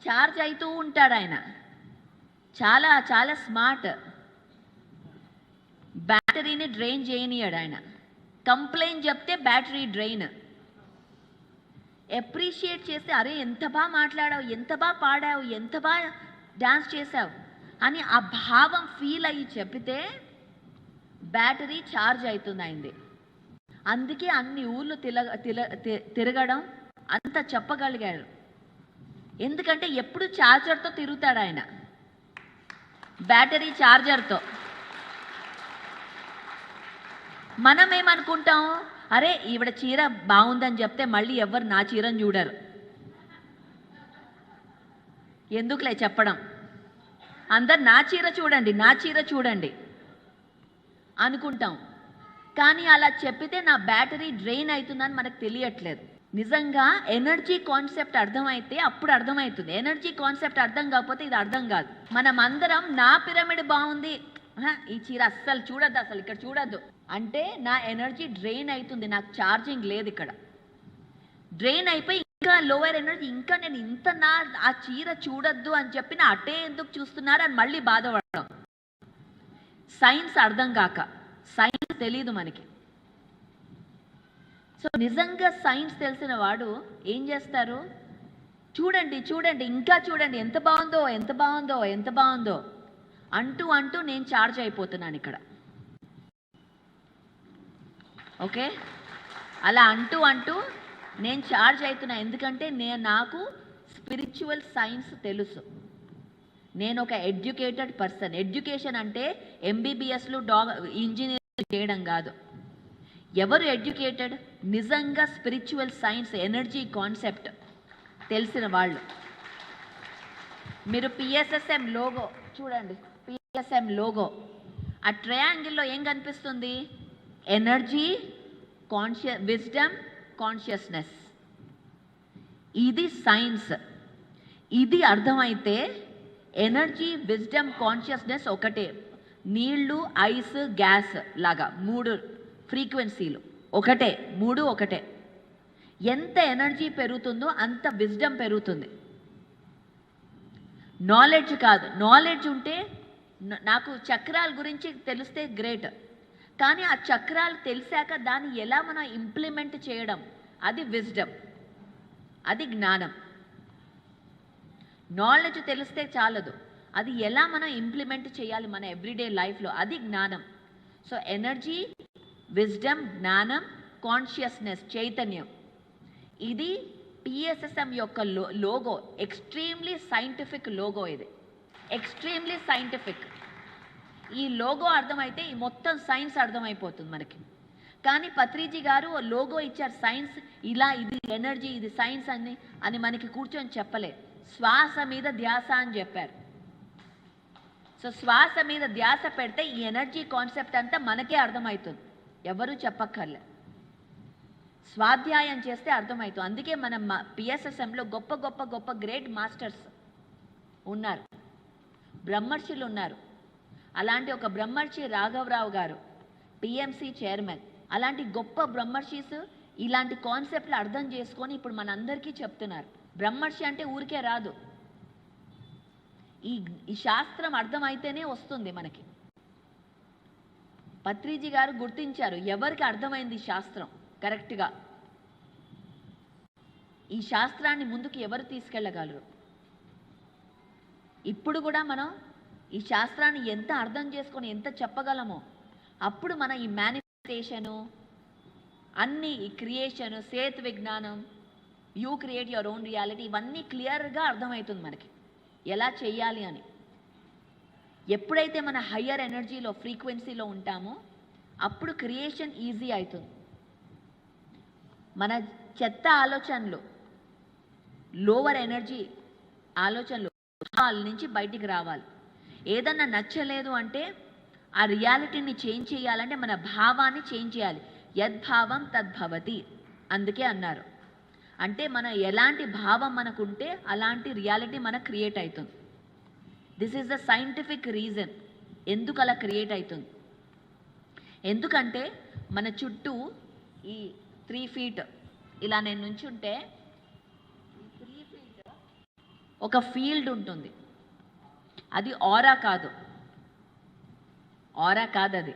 ఛార్జ్ అవుతూ ఉంటాడు. ఆయన చాలా చాలా స్మార్ట్. బ్యాటరీని డ్రైన్ చేయనియాడు ఆయన. కంప్లైంట్ చెప్తే బ్యాటరీ డ్రైన్. అప్రిషియేట్ చేస్తే అరే ఎంత బాగా మాట్లాడావు, ఎంత బాగా పాడావు, ఎంత బాగా డాన్స్ చేసావు అని ఆ భావం ఫీల్ అయ్యి చెప్పితే బ్యాటరీ ఛార్జ్ అవుతుంది అయింది. అందుకే అన్ని ఊళ్ళు తిరగడం అంత చెప్పగలిగాడు. ఎందుకంటే ఎప్పుడు ఛార్జర్తో తిరుగుతాడు ఆయన, బ్యాటరీ ఛార్జర్తో. మనం ఏమనుకుంటాం, అరే ఈవిడ చీర బాగుందని చెప్తే మళ్ళీ ఎవరు నా చీరను చూడరు, ఎందుకులే చెప్పడం, అందరు నా చీర చూడండి, నా చీర చూడండి అనుకుంటాం. కానీ అలా చెప్పితే నా బ్యాటరీ డ్రైన్ అవుతుందని మనకు తెలియట్లేదు. నిజంగా ఎనర్జీ కాన్సెప్ట్ అర్థమైతే అప్పుడు అర్థమవుతుంది. ఎనర్జీ కాన్సెప్ట్ అర్థం కాకపోతే ఇది అర్థం కాదు. మనం అందరం నా పిరమిడ్ బాగుంది, ఈ చీర అస్సలు చూడద్దు, అసలు ఇక్కడ చూడద్దు అంటే నా ఎనర్జీ డ్రైన్ అవుతుంది, నాకు ఛార్జింగ్ లేదు. ఇక్కడ డ్రైన్ అయిపోయి ఇంకా లోవర్ ఎనర్జీ, ఇంకా నేను ఇంత ఆ చీర చూడొద్దు అని చెప్పి నా అటే ఎందుకు చూస్తున్నారు అని మళ్ళీ బాధపడడం. సైన్స్ అర్థం కాక, సైన్స్ తెలియదు మనకి. సో నిజంగా సైన్స్ తెలిసిన వాడు ఏం చేస్తారు, చూడండి చూడండి ఇంకా చూడండి ఎంత బాగుందో ఎంత బాగుందో ఎంత బాగుందో అంటూ అంటూ నేను ఛార్జ్ అయిపోతున్నాను ఇక్కడ. ఓకే, అలా అంటూ అంటూ నేను ఛార్జ్ అవుతున్నా. ఎందుకంటే నాకు స్పిరిచువల్ సైన్స్ తెలుసు. నేను ఒక ఎడ్యుకేటెడ్ పర్సన్. ఎడ్యుకేషన్ అంటే ఎంబీబీఎస్లు ఇంజనీరింగ్ చేయడం కాదు. ఎవరు ఎడ్యుకేటెడ్? నిజంగా స్పిరిచువల్ సైన్స్, ఎనర్జీ కాన్సెప్ట్ తెలిసిన వాళ్ళు. మీరు పిఎస్ఎస్ఎం లోగో చూడండి, పిఎస్ఎం లోగో ఆ ట్రయాంగిల్లో ఏం కనిపిస్తుంది? Energy, wisdom, consciousness. ఇది సైన్స్. ఇది అర్థమైతే ఎనర్జీ, విజ్డమ్, కాన్షియస్నెస్ ఒకటే. నీళ్లు, ఐస్, గ్యాస్ లాగా 3 ఫ్రీక్వెన్సీలు ఒకటే, 3 ఒకటే. ఎంత ఎనర్జీ పెరుగుతుందో అంత విజ్డమ్ పెరుగుతుంది. నాలెడ్జ్ కాదు. నాలెడ్జ్ ఉంటే నాకు చక్రాల గురించి తెలిస్తే గ్రేట్, కానీ ఆ చక్రాలు తెలిసాక దాన్ని ఎలా మనం ఇంప్లిమెంట్ చేయడం, అది విజ్డమ్, అది జ్ఞానం. నాలెడ్జ్ తెలిస్తే చాలదు, అది ఎలా మనం ఇంప్లిమెంట్ చేయాలి మన ఎవ్రీడే లైఫ్లో, అది జ్ఞానం. సో ఎనర్జీ, విజ్డమ్, జ్ఞానం, కాన్షియస్నెస్, చైతన్యం, ఇది పిఎస్ఎస్ఎం యొక్క లోగో. Extremely scientific logo. ఇది ఎక్స్ట్రీమ్లీ సైంటిఫిక్. ఈ లోగో అర్థమైతే ఈ మొత్తం సైన్స్ అర్థమైపోతుంది మనకి. కానీ పత్రిజీ గారు లోగో ఇచ్చారు, సైన్స్ ఇలా, ఇది ఎనర్జీ, ఇది సైన్స్ అని మనకి కూర్చొని చెప్పలే. శ్వాస మీద ధ్యాస అని చెప్పారు. సో శ్వాస మీద ధ్యాస పెడితే ఈ ఎనర్జీ కాన్సెప్ట్ అంతా మనకే అర్థమవుతుంది, ఎవరు చెప్పక్కర్లే. స్వాధ్యాయం చేస్తే అర్థమవుతుంది. అందుకే మన పిఎస్ఎస్ఎంలో గొప్ప గొప్ప గొప్ప గ్రేట్ మాస్టర్స్ ఉన్నారు, బ్రహ్మర్షులు ఉన్నారు. అలాంటి ఒక బ్రహ్మర్షి రాఘవరావు గారు, పిఎంసి చైర్మన్. అలాంటి గొప్ప బ్రహ్మర్షిస్ ఇలాంటి కాన్సెప్ట్లు అర్థం చేసుకొని ఇప్పుడు మనందరికీ చెప్తున్నారు. బ్రహ్మర్షి అంటే ఊరికే రాదు, ఈ శాస్త్రం అర్థమైతేనే వస్తుంది మనకి. పత్రిజీ గారు గుర్తించారు, ఎవరికి అర్థమైంది ఈ శాస్త్రం కరెక్ట్గా, ఈ శాస్త్రాన్ని ముందుకు ఎవరు తీసుకెళ్ళగలరు. ఇప్పుడు కూడా మనం ఈ శాస్త్రాన్ని ఎంత అర్థం చేసుకొని ఎంత చెప్పగలమో అప్పుడు మన ఈ మేనిఫెస్టేషను, అన్ని ఈ క్రియేషను, సేత్ విజ్ఞానం, you create your own reality, ఇవన్నీ క్లియర్గా అర్థమవుతుంది మనకి ఎలా చేయాలి అని. ఎప్పుడైతే మన హయ్యర్ ఎనర్జీలో, ఫ్రీక్వెన్సీలో ఉంటామో అప్పుడు క్రియేషన్ ఈజీ అవుతుంది. మన చెత్త ఆలోచనలు, లోవర్ ఎనర్జీ ఆలోచనలు వాళ్ళ నుంచి బయటికి రావాలి. ఏదన్నా నచ్చలేదు అంటే ఆ రియాలిటీని చేంజ్ చేయాలంటే మన భావాన్ని చేంజ్ చేయాలి. యద్భావం తద్భవతి, అందుకే అన్నారు. అంటే మన ఎలాంటి భావం మనకుంటే అలాంటి రియాలిటీ మనకు క్రియేట్ అవుతుంది. This is the scientific reason ఎందుకు అలా క్రియేట్ అవుతుంది. ఎందుకంటే మన చుట్టూ ఈ 3 ఫీట్ ఇలా నేను నుంచుంటే 3 ఫీట్ ఒక ఫీల్డ్ ఉంటుంది. అది ఆరా కాదు, ఆరా కాదు,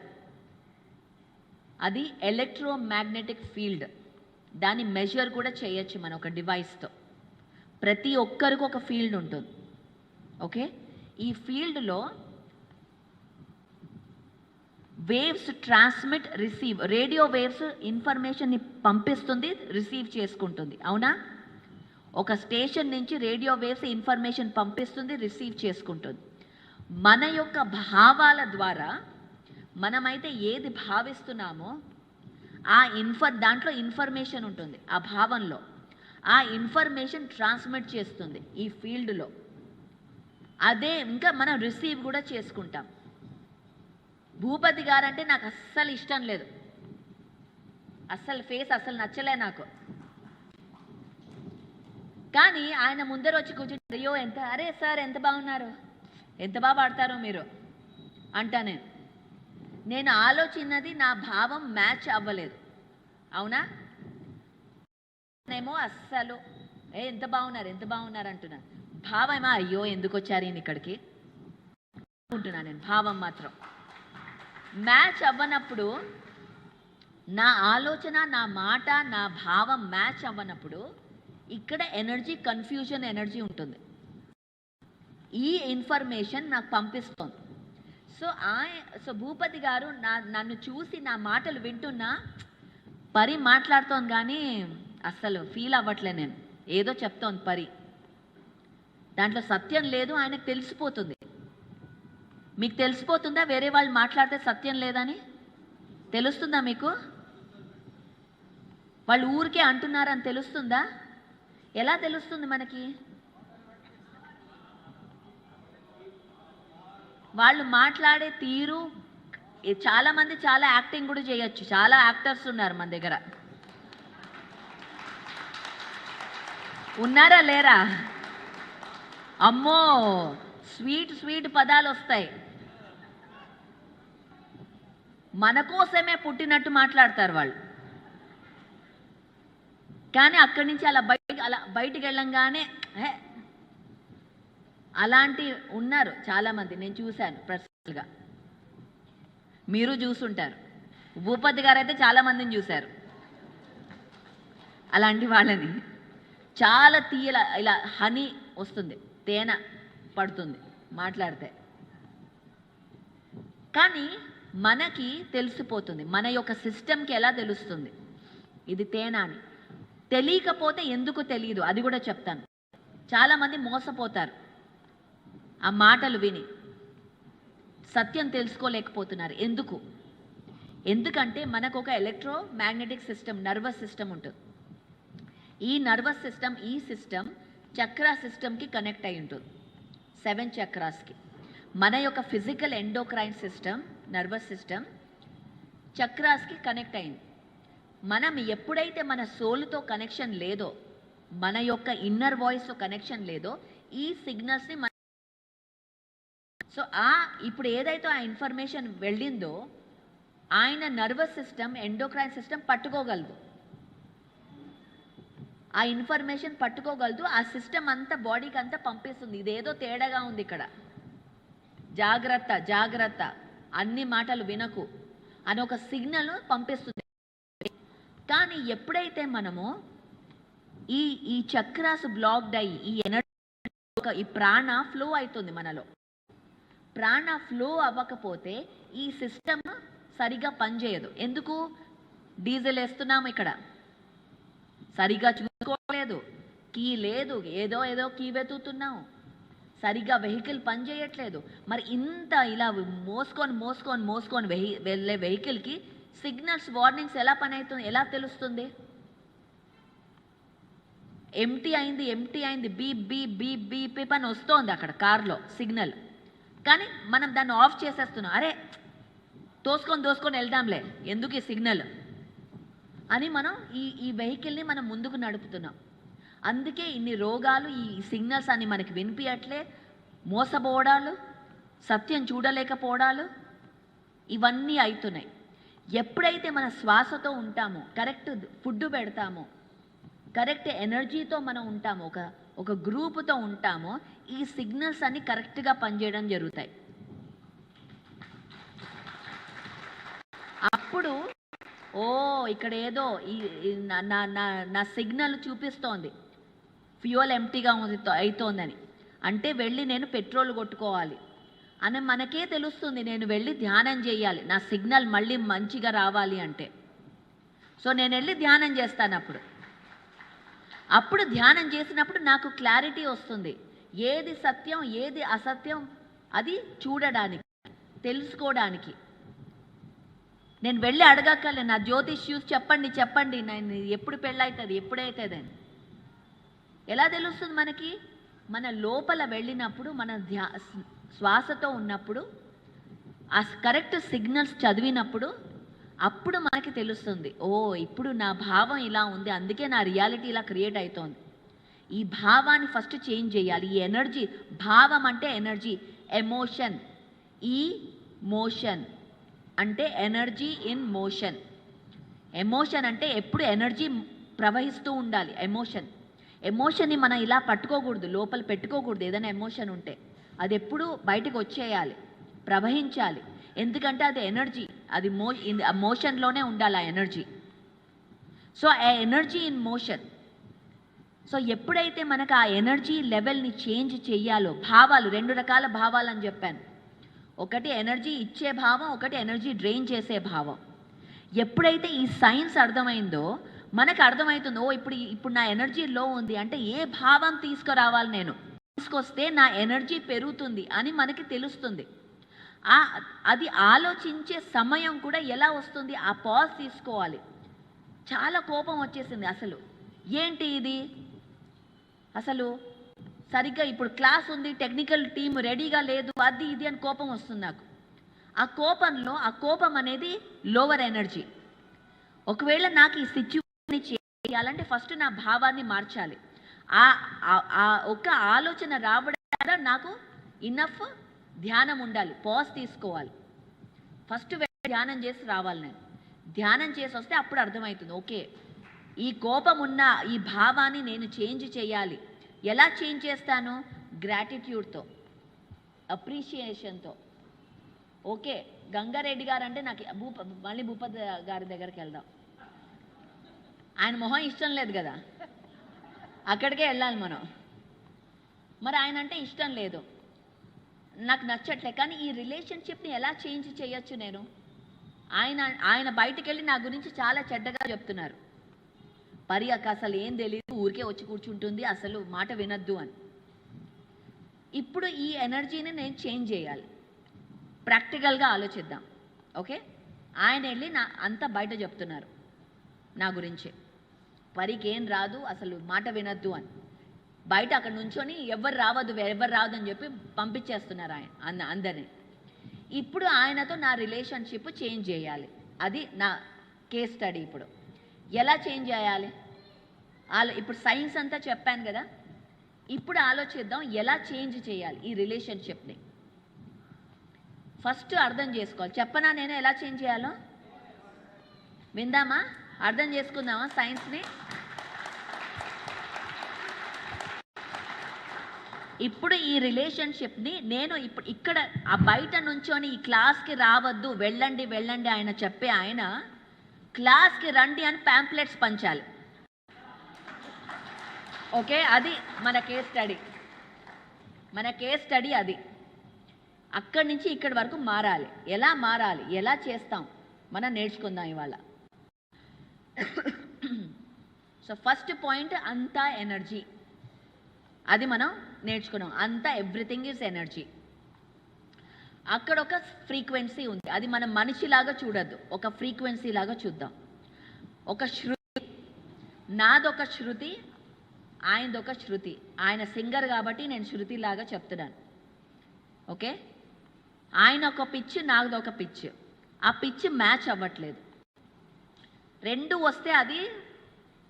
అది ఎలక్ట్రోమాగ్నెటిక్ ఫీల్డ్. దాన్ని మెజర్ కూడా చేయొచ్చు మనం ఒక డివైస్తో. ప్రతి ఒక్కరికి ఒక ఫీల్డ్ ఉంటుంది. ఓకే, ఈ ఫీల్డ్లో waves transmit, receive, radio waves ఇన్ఫర్మేషన్ని పంపిస్తుంది, రిసీవ్ చేసుకుంటుంది. అవునా? ఒక స్టేషన్ నుంచి రేడియో వేవ్స్ ఇన్ఫర్మేషన్ పంపిస్తుంది, రిసీవ్ చేసుకుంటుంది. మన యొక్క భావాల ద్వారా మనమైతే ఏది భావిస్తున్నామో దాంట్లో ఇన్ఫర్మేషన్ ఉంటుంది. ఆ భావంలో ఆ ఇన్ఫర్మేషన్ ట్రాన్స్మిట్ చేస్తుంది ఈ ఫీల్డ్లో. అదే ఇంకా మనం రిసీవ్ కూడా చేసుకుంటాం. భూపతి గారంటే నాకు అస్సలు ఇష్టం లేదు, అస్సలు ఫేస్ అస్సలు నచ్చలే నాకు. కానీ ఆయన ముందర వచ్చి కూర్చుంటే అయ్యో ఎంత, అరే సార్ ఎంత బాగున్నారు, ఎంత బాగా పాడతారో మీరు అంటా. నేను ఆలోచిన్నది నా భావం మ్యాచ్ అవ్వలేదు. అవునా? నేమో అస్సలు ఎంత బాగున్నారు, ఎంత బాగున్నారు అంటున్నాను. భావమా అయ్యో ఎందుకు వచ్చారు ఈయన ఇక్కడికి అనుకుంటున్నా నేను. భావం మాత్రం మ్యాచ్ అవ్వనప్పుడు, నా ఆలోచన, నా మాట, నా భావం మ్యాచ్ అవ్వనప్పుడు ఇక్కడ ఎనర్జీ, కన్ఫ్యూజన్ ఎనర్జీ ఉంటుంది. ఈ ఇన్ఫర్మేషన్ నాకు పంపిస్తుంది. సో భూపతి గారు నన్ను చూసి నా మాటలు వింటున్నా, పరి మాట్లాడుతోంది కానీ అస్సలు ఫీల్ అవ్వట్లే నేను. ఏదో చెప్తోంది పరి, దాంట్లో సత్యం లేదు. ఆయనకు తెలిసిపోతుంది. మీకు తెలిసిపోతుందా వేరే వాళ్ళు మాట్లాడితే సత్యం లేదని? తెలుస్తుందా మీకు? వాళ్ళు ఊరికే అంటున్నారని తెలుస్తుందా? ఎలా తెలుస్తుంది మనకి? వాళ్ళు మాట్లాడే తీరు, చాలామంది చాలా యాక్టింగ్ కూడా చేయొచ్చు. చాలా యాక్టర్స్ ఉన్నారు మన దగ్గర. ఉన్నారా లేరా? అమ్మో, స్వీట్ స్వీట్ పదాలు వస్తాయి. మన కోసమే పుట్టినట్టు మాట్లాడతారు వాళ్ళు. కానీ అక్కడి నుంచి అలా బయటికి వెళ్ళంగానే అలాంటి ఉన్నారు చాలామంది. నేను చూశాను పర్సనల్గా, మీరు చూసుంటారు. భూపతి గారు అయితే చాలామందిని చూశారు అలాంటి వాళ్ళని. చాలా తీయల ఇలా హనీ వస్తుంది, తేనె పడుతుంది మాట్లాడితే. కానీ మనకి తెలిసిపోతుంది, మన యొక్క సిస్టమ్కి ఎలా తెలుస్తుంది ఇది తేనె అని. తెలియకపోతే ఎందుకు తెలియదు అది కూడా చెప్తాను. చాలామంది మోసపోతారు ఆ మాటలు విని, సత్యం తెలుసుకోలేకపోతున్నారు. ఎందుకంటే మనకు ఒక electromagnetic system, nervous system ఉంటుంది. ఈ నర్వస్ సిస్టమ్, ఈ సిస్టమ్ చక్రా సిస్టమ్కి కనెక్ట్ అయి ఉంటుంది, 7 చక్రాస్కి. మన యొక్క physical endocrine system, nervous system చక్రాస్కి కనెక్ట్ అయింది. మనం ఎప్పుడైతే మన సోల్తో కనెక్షన్ లేదో, మన యొక్క ఇన్నర్ వాయిస్తో కనెక్షన్ లేదో, ఈ సిగ్నల్స్ని సో ఇప్పుడు ఏదైతే ఆ ఇన్ఫర్మేషన్ వెళ్ళిందో ఆయన నర్వస్ సిస్టమ్, ఎండోక్రైన్ సిస్టమ్ పట్టుకోగలదు, ఆ ఇన్ఫర్మేషన్ పట్టుకోగలదు. ఆ సిస్టమ్ అంతా బాడీకి అంతా పంపిస్తుంది, ఇదేదో తేడాగా ఉంది ఇక్కడ, జాగ్రత్త జాగ్రత్త, అన్ని మాటలు వినకు అని ఒక సిగ్నల్ పంపిస్తుంది. కానీ ఎప్పుడైతే మనము ఈ చక్రాస్ బ్లాక్డ్ అయ్యి ఈ ఎనర్జీ, ఈ ప్రాణ ఫ్లో అవుతుంది మనలో, ప్రాణ ఫ్లో అవ్వకపోతే ఈ సిస్టమ్ సరిగా పనిచేయదు. ఎందుకు? డీజిల్ వేస్తున్నాము ఇక్కడ, సరిగా చూసుకోలేదు, కీ లేదు, ఏదో కీ వెతుకుతున్నాము, సరిగా వెహికల్ పనిచేయట్లేదు. మరి ఇంత ఇలా మోసుకొని వెళ్ళే వెహికల్కి సిగ్నల్స్, వార్నింగ్స్ ఎలా పని అవుతుంది, ఎలా తెలుస్తుంది? ఎంటీ అయింది, బీప్ బీప్ బీప్ బీప్ అని వస్తోంది అక్కడ కార్లో సిగ్నల్. కానీ మనం దాన్ని ఆఫ్ చేసేస్తున్నాం. అరే దోసుకొని వెళ్దాంలే, ఎందుకు ఈ సిగ్నల్ అని మనం ఈ వెహికల్ని మనం ముందుకు నడుపుతున్నాం. అందుకే ఇన్ని రోగాలు, ఈ సిగ్నల్స్ అని మనకి వినిపించట్లే, మోసపోవడాలు, సత్యం చూడలేకపోవడాలు, ఇవన్నీ అవుతున్నాయి. ఎప్పుడైతే మన శ్వాసతో ఉంటామో, కరెక్ట్ ఫుడ్ పెడతామో, కరెక్ట్ ఎనర్జీతో మనం ఉంటామో, ఒక గ్రూపుతో ఉంటామో, ఈ సిగ్నల్స్ అన్ని కరెక్ట్గా పనిచేయడం జరుగుతాయి. అప్పుడు ఇక్కడ ఏదో నా సిగ్నల్ చూపిస్తోంది ఫ్యూయల్ ఎంటీగా అవుతోందని, అంటే వెళ్ళి నేను పెట్రోల్ కొట్టుకోవాలి అని మనకే తెలుస్తుంది. నేను వెళ్ళి ధ్యానం చేయాలి, నా సిగ్నల్ మళ్ళీ మంచిగా రావాలి అంటే. సో నేను వెళ్ళి ధ్యానం చేస్తాను. అప్పుడు ధ్యానం చేసినప్పుడు నాకు క్లారిటీ వస్తుంది, ఏది సత్యం ఏది అసత్యం అది చూడడానికి, తెలుసుకోవడానికి. నేను వెళ్ళి అడగక్కర్లే, నా జ్యోతిష్ చూసి చెప్పండి నేను ఎప్పుడు పెళ్ళవుతుంది, ఎప్పుడైతుందని. ఎలా తెలుస్తుంది మనకి? మన లోపల వెళ్ళినప్పుడు, మన శ్వాసతో ఉన్నప్పుడు, ఆ కరెక్ట్ సిగ్నల్స్ చదివినప్పుడు అప్పుడు మనకి తెలుస్తుంది, ఇప్పుడు నా భావం ఇలా ఉంది, అందుకే నా రియాలిటీ ఇలా క్రియేట్ అవుతోంది. ఈ భావాన్ని ఫస్ట్ చేంజ్ చేయాలి. ఈ ఎనర్జీ, భావం అంటే ఎనర్జీ, ఎమోషన్, ఈ మోషన్ అంటే ఎనర్జీ ఇన్ మోషన్. ఎమోషన్ అంటే ఎప్పుడు ఎనర్జీ ప్రవహిస్తూ ఉండాలి. ఎమోషన్ని మనం ఇలా పట్టుకోకూడదు, లోపల పెట్టుకోకూడదు. ఏదైనా ఎమోషన్ ఉంటే అది ఎప్పుడు బయటకు వచ్చేయాలి, ప్రవహించాలి. ఎందుకంటే అది ఎనర్జీ, అది మోషన్లోనే ఉండాలి ఆ ఎనర్జీ. సో ఆ ఎనర్జీ ఇన్ మోషన్. సో ఎప్పుడైతే మనకు ఆ ఎనర్జీ లెవెల్ని చేంజ్ చేయాలో, భావాలు 2 రకాల భావాలు అని చెప్పాను. ఒకటి ఎనర్జీ ఇచ్చే భావం, ఒకటి ఎనర్జీ డ్రైన్ చేసే భావం. ఎప్పుడైతే ఈ సైన్స్ అర్థమైందో మనకు అర్థమవుతుందో, ఇప్పుడు నా ఎనర్జీ లో ఉంది అంటే ఏ భావం తీసుకురావాలి, నేను తీసుకొస్తే నా ఎనర్జీ పెరుగుతుంది అని మనకి తెలుస్తుంది. అది ఆలోచించే సమయం కూడా ఎలా వస్తుంది, ఆ పాజ్ తీసుకోవాలి. చాలా కోపం వచ్చేసింది, అసలు ఏంటి ఇది, అసలు సరిగ్గా ఇప్పుడు క్లాస్ ఉంది, టెక్నికల్ టీం రెడీగా లేదు, అది ఇది అని కోపం వస్తుంది నాకు. ఆ కోపం అనేది లోవర్ ఎనర్జీ. ఒకవేళ నాకు ఈ సిచ్యువేషన్ చేయాలంటే ఫస్ట్ నా భావాన్ని మార్చాలి. ఆ ఒక్క ఆలోచన రావడం నాకు ఇన్నఫ్ ధ్యానం ఉండాలి, పాజ్ తీసుకోవాలి. ఫస్ట్ ధ్యానం చేసి రావాలి. నేను ధ్యానం చేసి వస్తే అప్పుడు అర్థమవుతుంది, ఓకే ఈ కోపం ఉన్న ఈ భావాన్ని నేను చేంజ్ చేయాలి. ఎలా చేంజ్ చేస్తాను? గ్రాటిట్యూడ్తో, అప్రిషియేషన్తో. ఓకే గంగారెడ్డి గారు అంటే నాకు మళ్ళీ భూపతి గారి దగ్గరికి వెళ్దాం. ఆయన మొహం ఇష్టం లేదు కదా, అక్కడికే వెళ్ళాలి మనం. మరి ఆయన అంటే ఇష్టం లేదు, నాకు నచ్చట్లే. కానీ ఈ రిలేషన్షిప్ని ఎలా చేంజ్ చేయొచ్చు నేను? ఆయన బయటికి వెళ్ళి నా గురించి చాలా చెడ్డగా చెప్తున్నారు. పరియాక అసలు ఏం తెలియదు, ఊరికే వచ్చి కూర్చుంటుంది, అసలు మాట వినద్దు అని. ఇప్పుడు ఈ ఎనర్జీని నేను చేంజ్ చేయాలి. ప్రాక్టికల్గా ఆలోచిద్దాం. ఓకే ఆయన వెళ్ళి అంతా బయట చెప్తున్నారు నా గురించి, పరికి ఏం రాదు, అసలు మాట వినద్దు అని. బయట అక్కడ నుంచొని ఎవరు రావద్దు అని చెప్పి పంపించేస్తున్నారు ఆయన అందరినీ. ఇప్పుడు ఆయనతో నా రిలేషన్షిప్ చేంజ్ చేయాలి. అది నా కేస్ స్టడీ. ఇప్పుడు ఎలా చేంజ్ చేయాలి? ఇప్పుడు సైన్స్ అంతా చెప్పాను కదా, ఇప్పుడు ఆలోచిద్దాం ఎలా చేంజ్ చేయాలి ఈ రిలేషన్షిప్ని. ఫస్ట్ అర్థం చేసుకోవాలి. చెప్పనా నేను ఎలా చేంజ్ చేయాలో? విందామా? అర్థం చేసుకుందామా సైన్స్ని? ఇప్పుడు ఈ రిలేషన్షిప్ని నేను ఇక్కడ ఆ బయట నుంచొని ఈ క్లాస్కి రావద్దు, వెళ్ళండి ఆయన చెప్పే ఆయన క్లాస్కి రండి అని ప్యాంప్లెట్స్ పంచాలి. ఓకే అది మన కేస్ స్టడీ. అది అక్కడి నుంచి ఇక్కడి వరకు మారాలి. ఎలా మారాలి, ఎలా చేస్తాం మనం నేర్చుకుందాం ఇవాళ. సో ఫస్ట్ పాయింట్, అంతా ఎనర్జీ. అది మనం నేర్చుకున్నాం. అంతా ఎవ్రీథింగ్ ఈజ్ ఎనర్జీ. అక్కడ ఒక ఫ్రీక్వెన్సీ ఉంది, అది మనం మనిషిలాగా చూడద్దు, ఒక ఫ్రీక్వెన్సీ లాగా చూద్దాం. ఒక శృతి, నాదొక శృతి, ఆయనదొక శృతి. ఆయన సింగర్ కాబట్టి నేను శృతి లాగా చెప్తున్నాను. ఓకే ఆయన ఒక పిచ్, నాదొక పిచ్. ఆ పిచ్ మ్యాచ్ అవ్వట్లేదు. రెండు వస్తే అది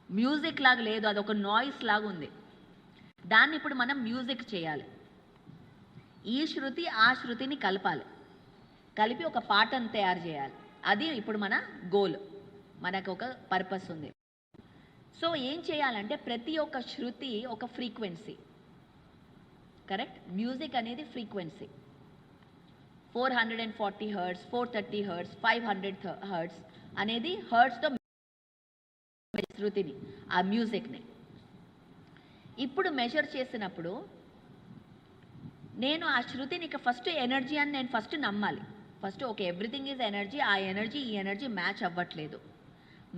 మ్యూజిక్ లాగా లేదు, అది ఒక నాయిస్ లాగా ఉంది. దాన్ని ఇప్పుడు మనం మ్యూజిక్ చేయాలి. ఈ శృతి ఆ శృతిని కలపాలి, కలిపి ఒక పాటను తయారు చేయాలి. అది ఇప్పుడు మన గోల్, మనకు ఒక పర్పస్ ఉంది. సో ఏం చేయాలంటే ప్రతి ఒక్క శృతి ఒక ఫ్రీక్వెన్సీ. కరెక్ట్? మ్యూజిక్ అనేది ఫ్రీక్వెన్సీ. 440 హర్ట్స్, 430 హర్ట్స్, 500 హర్ట్స్ అనేది హర్ట్స్తో శృతిని, ఆ మ్యూజిక్ని ఇప్పుడు మెజర్ చేసినప్పుడు నేను ఆ శృతిని ఫస్ట్ ఎనర్జీ అని నేను ఫస్ట్ నమ్మాలి. First okay everything is energy, ఆ ఎనర్జీ ఈ ఎనర్జీ మ్యాచ్ అవ్వట్లేదు.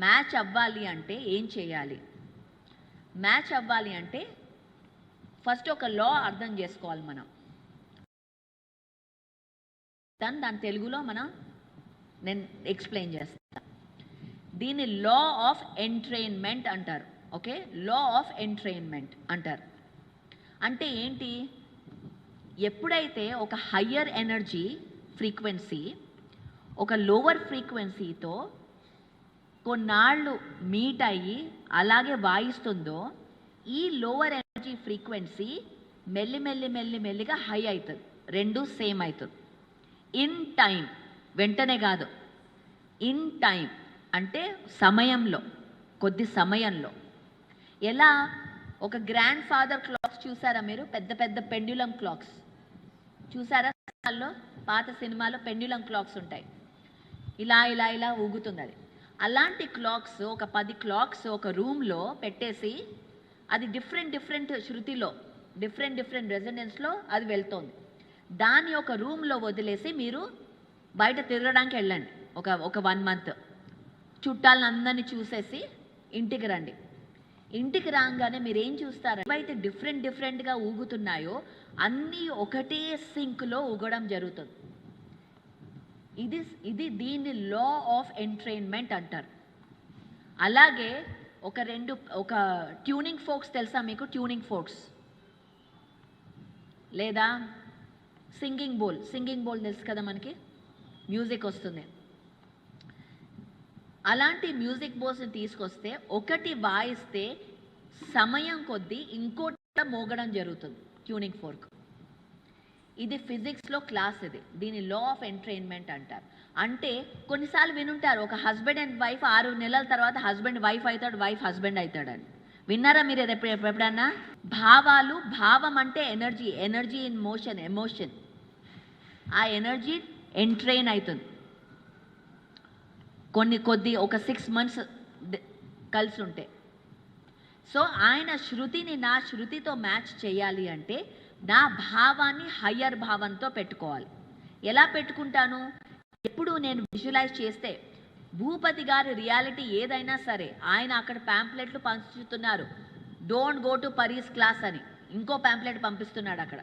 మ్యాచ్ అవ్వాలి అంటే ఏం చేయాలి? మ్యాచ్ అవ్వాలి అంటే ఫస్ట్ ఒక లా అర్థం చేసుకోవాలి మనం. దాని తెలుగులో నేను ఎక్స్ప్లెయిన్ చేస్తాను. దీన్ని లా ఆఫ్ ఎంట్రైన్మెంట్ అంటారు. ఓకే లా ఆఫ్ ఎంట్రైన్మెంట్ అంటారు. అంటే ఏంటి? ఎప్పుడైతే ఒక హయ్యర్ ఎనర్జీ ఫ్రీక్వెన్సీ ఒక లోవర్ ఫ్రీక్వెన్సీతో కొన్నాళ్ళు మీట్ అయ్యి అలాగే వాయిస్తుందో, ఈ లోవర్ ఎనర్జీ ఫ్రీక్వెన్సీ మెల్లిగా హై అవుతుంది, రెండు సేమ్ అవుతుంది. ఇన్ టైం, వెంటనే కాదు, ఇన్ టైం అంటే సమయంలో, కొద్ది సమయంలో. ఎలా? ఒక గ్రాండ్ ఫాదర్ క్లాక్స్ చూసారా మీరు? పెద్ద పెద్ద పెండ్యులం క్లాక్స్ చూసారా? పాత సినిమాలో పెండ్యులం క్లాక్స్ ఉంటాయి, ఇలా ఊగుతుంది అది. అలాంటి క్లాక్స్ ఒక 10 క్లాక్స్ ఒక రూమ్లో పెట్టేసి అది డిఫరెంట్ శృతిలో డిఫరెంట్ రెజొనెన్స్లో అది వెళ్తోంది. దాన్ని ఒక రూమ్లో వదిలేసి మీరు బయట తిరగడానికి వెళ్ళండి ఒక 1 మంత్. చుట్టాలందరినీ చూసేసి ఇంటికి రండి. ఇంటికి రాగానే మీరు ఏం చూస్తారు? ఏవైతే డిఫరెంట్గా ఊగుతున్నాయో అన్నీ ఒకటే సింక్లో ఊగడం జరుగుతుంది. దీన్ని లా ఆఫ్ ఎంట్రైన్మెంట్ అంటారు. అలాగే ఒక ట్యూనింగ్ ఫోక్స్ తెలుసా మీకు? ట్యూనింగ్ ఫోక్స్ లేదా సింగింగ్ బోల్ తెలుసు కదా మనకి, మ్యూజిక్ వస్తుంది. అలాంటి మ్యూజిక్ బోల్స్ని తీసుకొస్తే ఒకటి వాయిస్తే సమయం కొద్దీ ఇంకోటి మోగడం జరుగుతుంది ట్యూనింగ్ ఫోర్క్. ఇది ఫిజిక్స్లో క్లాస్, ఇది దీని లా ఆఫ్ ఎంట్రైన్మెంట్ అంటారు. అంటే కొన్నిసార్లు వినుంటారు, ఒక హస్బెండ్ అండ్ వైఫ్ 6 నెలల తర్వాత హస్బెండ్ వైఫ్ అవుతాడు, వైఫ్ హస్బెండ్ అవుతాడని. విన్నారా మీరు ఎప్పుడన్నా? భావాలు, భావం అంటే energy, energy in motion, emotion. ఆ ఎనర్జీ ఎంట్రైన్ అవుతుంది కొద్ది ఒక 6 మంత్స్ కలిసి ఉంటే. సో ఆయన శృతిని నా శృతితో మ్యాచ్ చేయాలి అంటే నా భావాన్ని హయ్యర్ భావంతో పెట్టుకోవాలి. ఎలా పెట్టుకుంటాను? ఎప్పుడు నేను విజువలైజ్ చేస్తే భూపతి గారి రియాలిటీ ఏదైనా సరే, ఆయన అక్కడ ప్యాంప్లెట్లు పంచుతున్నారు, డోంట్ గో టు పరీస్ క్లాస్ అని ఇంకో ప్యాంప్లెట్ పంపిస్తున్నాడు, అక్కడ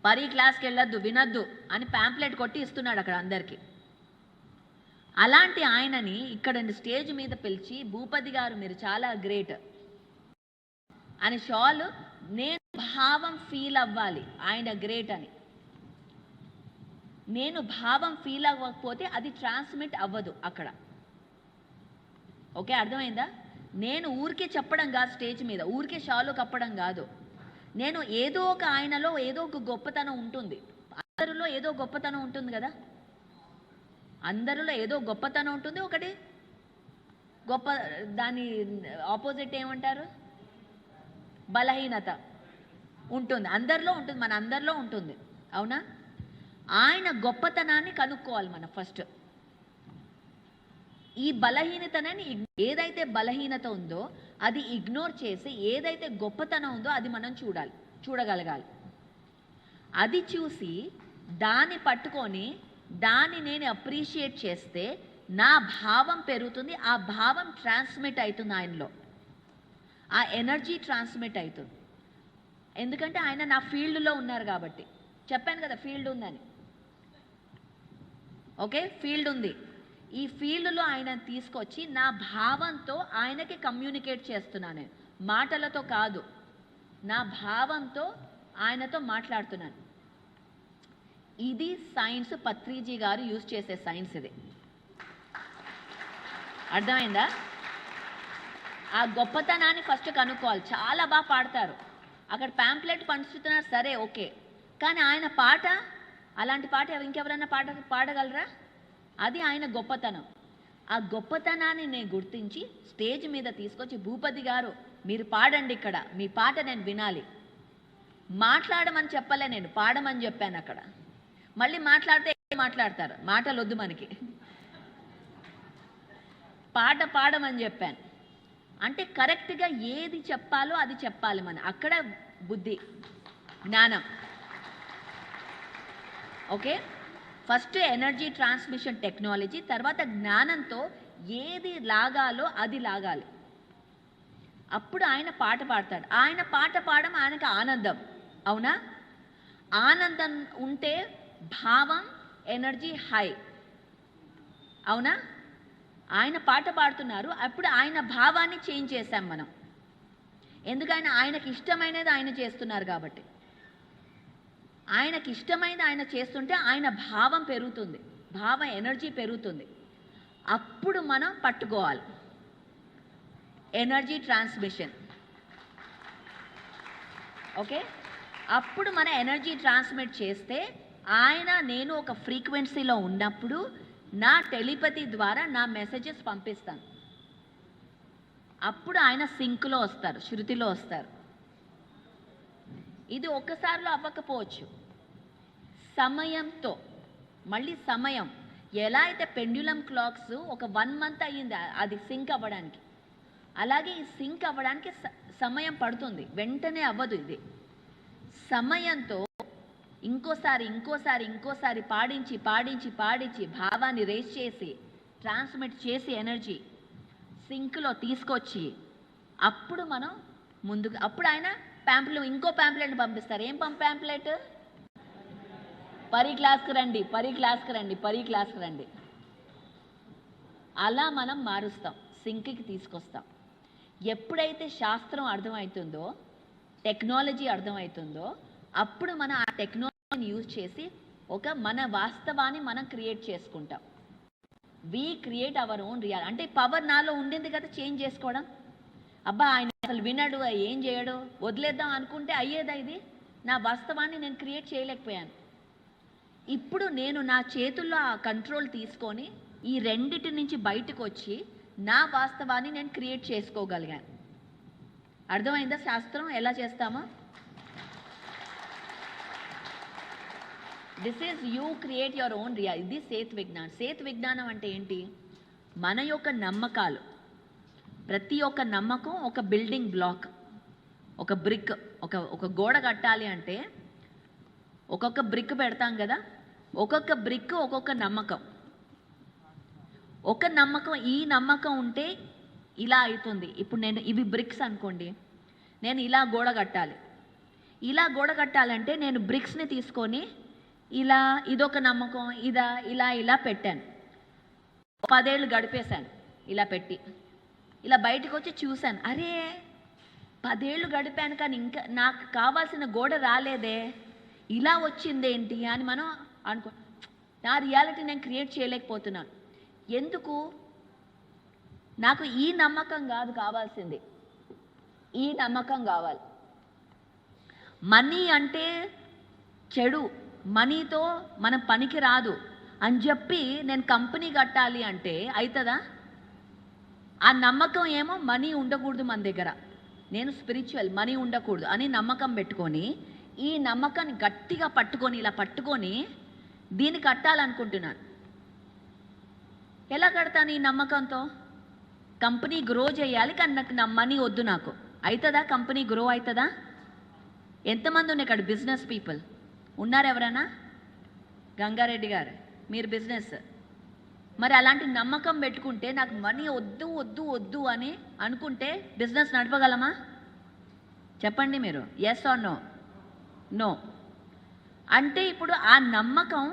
పరీ క్లాస్కి వెళ్ళొద్దు, వినొద్దు అని ప్యాంప్లెట్ కొట్టి ఇస్తున్నాడు అక్కడ అందరికీ. అలాంటి ఆయనని ఇక్కడ స్టేజ్ మీద పిలిచి, భూపతి గారు మీరు చాలా గ్రేట్ అని షాల్, నేను భావం ఫీల్ అవ్వాలి ఆయన గ్రేట్ అని. నేను భావం ఫీల్ అవ్వకపోతే అది ట్రాన్స్మిట్ అవ్వదు అక్కడ. ఓకే, అర్థమైందా? నేను ఊరికే చెప్పడం కాదు, స్టేజ్ మీద ఊరికే షాలు కప్పడం కాదు. నేను ఏదో ఒక ఆయనలో ఏదో ఒక గొప్పతనం ఉంటుంది, అందరిలో ఏదో గొప్పతనం ఉంటుంది కదా, అందరిలో ఏదో గొప్పతనం ఉంటుంది. ఒకటి గొప్ప, దాని ఆపోజిట్ ఏమంటారు? బలహీనత ఉంటుంది, అందరిలో ఉంటుంది, మన అందరిలో ఉంటుంది, అవునా? ఆయన గొప్పతనాన్ని కనుక్కోవాలి మనం ఫస్ట్. ఈ బలహీనతని, ఏదైతే బలహీనత ఉందో అది ఇగ్నోర్ చేసి ఏదైతే గొప్పతనం ఉందో అది మనం చూడగలగాలి. అది చూసి దాన్ని పట్టుకొని దాన్ని నేను అప్రిషియేట్ చేస్తే నా భావం పెరుగుతుంది, ఆ భావం ట్రాన్స్మిట్ అవుతుంది ఆయనలో, ఆ ఎనర్జీ ట్రాన్స్మిట్ అవుతుంది. ఎందుకంటే ఆయన నా ఫీల్డ్లో ఉన్నారు కాబట్టి. చెప్పాను కదా ఫీల్డ్ ఉందని. ఓకే, ఫీల్డ్ ఉంది. ఈ ఫీల్డ్లో ఆయన తీసుకొచ్చి నా భావంతో ఆయనకి కమ్యూనికేట్ చేస్తున్నాను, మాటలతో కాదు, నా భావంతో ఆయనతో మాట్లాడుతున్నాను. ఇది సైన్స్, పత్రిజీ గారు యూజ్ చేసే సైన్స్ ఇది. అర్థమైందా? ఆ గొప్పతనాన్ని ఫస్ట్ కనుక్కోవాలి. చాలా బాగా పాడతారు, అక్కడ ప్యాంప్లెట్ పంచుతున్నారు, సరే ఓకే, కానీ ఆయన పాట, అలాంటి పాట ఇంకెవరన్నా పాడగలరా? అది ఆయన గొప్పతనం. ఆ గొప్పతనాన్ని నేను గుర్తించి స్టేజ్ మీద తీసుకొచ్చి, భూపతి గారు మీరు పాడండి, ఇక్కడ మీ పాట నేను వినాలి. మాట్లాడమని చెప్పలే, నేను పాడమని చెప్పాను. అక్కడ మళ్ళీ మాట్లాడితే మాట్లాడతారు, మాటలు వద్దు మనకి, పాట పాడమని చెప్పాను. అంటే కరెక్ట్గా ఏది చెప్పాలో అది చెప్పాలి మనం, అక్కడ బుద్ధి, జ్ఞానం. Okay, first energy transmission technology, తర్వాత జ్ఞానంతో ఏది లాగాలో అది లాగాలి. అప్పుడు ఆయన పాట పాడతాడు. ఆయన పాట పాడడం ఆయనకు ఆనందం, అవునా? ఆనందం ఉంటే భావం, ఎనర్జీ హై, అవునా? ఆయన పాట పాడుతున్నారు, అప్పుడు ఆయన భావాన్ని చేంజ్ చేశాం మనం. ఎందుకైనా ఆయనకి ఇష్టమైనది ఆయన చేస్తున్నారు కాబట్టి. ఆయనకి ఇష్టమైనది ఆయన చేస్తుంటే ఆయన భావం పెరుగుతుంది, భావ ఎనర్జీ పెరుగుతుంది. అప్పుడు మనం పట్టుకోవాలి ఎనర్జీ ట్రాన్స్మిషన్. ఓకే, అప్పుడు మన ఎనర్జీ ట్రాన్స్మిట్ చేస్తే ఆయన, నేను ఒక ఫ్రీక్వెన్సీలో ఉన్నప్పుడు నా టెలిపతి ద్వారా నా మెసేజెస్ పంపిస్తాను. అప్పుడు ఆయన సింక్లో వస్తారు, శృతిలో వస్తారు. ఇది ఒక్కసారిలో అవ్వకపోవచ్చు, సమయంతో. మళ్ళీ సమయం, ఎలా అయితే పెండ్యులం క్లాక్స్ ఒక 1 month అయ్యింది అది సింక్ అవ్వడానికి, అలాగే ఈ సింక్ అవ్వడానికి సమయం పడుతుంది, వెంటనే అవ్వదు. ఇది సమయంతో ఇంకోసారి పాడించి భావాన్ని రేస్ చేసి ట్రాన్స్మిట్ చేసి ఎనర్జీ సింక్లో తీసుకొచ్చి అప్పుడు మనం ముందుకు, అప్పుడు ఆయన ఇంకో ప్యాంప్లెట్ పంపిస్తారు. ఏం ప్యాంప్లెట్? పరీ క్లాస్కి రండి. అలా మనం మారుస్తాం, సింక్కి తీసుకొస్తాం. ఎప్పుడైతే శాస్త్రం అర్థమవుతుందో, టెక్నాలజీ అర్థమవుతుందో, అప్పుడు మనం ఆ టెక్నాలజీని యూజ్ చేసి మన వాస్తవాన్ని మనం క్రియేట్ చేసుకుంటాం. We create our own reality. అంటే పవర్ నాలో ఉండింది కదా చేంజ్ చేసుకోవడం. అబ్బా ఆయన అసలు వినడు, ఏం చేయడు, వదిలేద్దాం అనుకుంటే అయ్యేదా ఇది? నా వాస్తవాన్ని నేను క్రియేట్ చేయలేకపోయాను. ఇప్పుడు నేను నా చేతుల్లో ఆ కంట్రోల్ తీసుకొని ఈ రెండిటి నుంచి బయటకు వచ్చి నా వాస్తవాన్ని నేను క్రియేట్ చేసుకోగలిగాను. అర్థమైందా శాస్త్రం ఎలా చేస్తామో? This is you create your own real. ఇది సేత్ విజ్ఞానం. సేత్ విజ్ఞానం అంటే ఏంటి? మన యొక్క నమ్మకాలు, ప్రతి ఒక్క నమ్మకం ఒక బిల్డింగ్ బ్లాక్, ఒక బ్రిక్. ఒక గోడ కట్టాలి అంటే ఒక్కొక్క బ్రిక్ పెడతాం కదా, ఒక్కొక్క బ్రిక్ ఒక్కొక్క నమ్మకం. ఒక నమ్మకం, ఈ నమ్మకం ఉంటే ఇలా అవుతుంది. ఇప్పుడు నేను ఇవి బ్రిక్స్ అనుకోండి, నేను ఇలా గోడ కట్టాలి. ఇలా గోడ కట్టాలంటే నేను బ్రిక్స్ని తీసుకొని ఇలా, ఇదొక నమ్మకం, ఇలా పెట్టాను. 10 ఏళ్ళు గడిపేశాను ఇలా పెట్టి. ఇలా బయటకు వచ్చి చూశాను, అరే 10 ఏళ్ళు గడిపాను కానీ ఇంకా నాకు కావాల్సిన గోడ రాలేదే, ఇలా వచ్చిందేంటి అని మనం అనుకో. నా రియాలిటీ నేను క్రియేట్ చేయలేకపోతున్నాను. ఎందుకు? నాకు ఈ నమ్మకం కాదు కావాల్సింది, ఈ నమ్మకం కావాలి. మనీ అంటే చెడు, మనీతో మనం పనికి రాదు అని చెప్పి నేను కంపెనీ కట్టాలి అంటే అవుతుందా? ఆ నమ్మకం ఏమో మనీ ఉండకూడదు మన దగ్గర, నేను స్పిరిచువల్, మనీ ఉండకూడదు అని నమ్మకం పెట్టుకొని ఈ నమ్మకాన్ని గట్టిగా పట్టుకొని ఇలా పట్టుకొని దీన్ని కట్టాలనుకుంటున్నాను. ఎలా కడతాను ఈ నమ్మకంతో? కంపెనీ గ్రో చేయాలి కానీ నాకు మనీ వద్దు. నాకు అవుతుందా? కంపెనీ గ్రో అవుతుందా? ఎంతమంది ఉన్నాయి ఇక్కడ బిజినెస్ పీపుల్ ఉన్నారు? ఎవరైనా? గంగారెడ్డి గారు, మీరు బిజినెస్. మరి అలాంటి నమ్మకం పెట్టుకుంటే నాకు మనీ వద్దు వద్దు వద్దు అని అనుకుంటే బిజినెస్ నడపగలమా? చెప్పండి మీరు, ఎస్ ఆర్ నో? నో. అంటే ఇప్పుడు ఆ నమ్మకం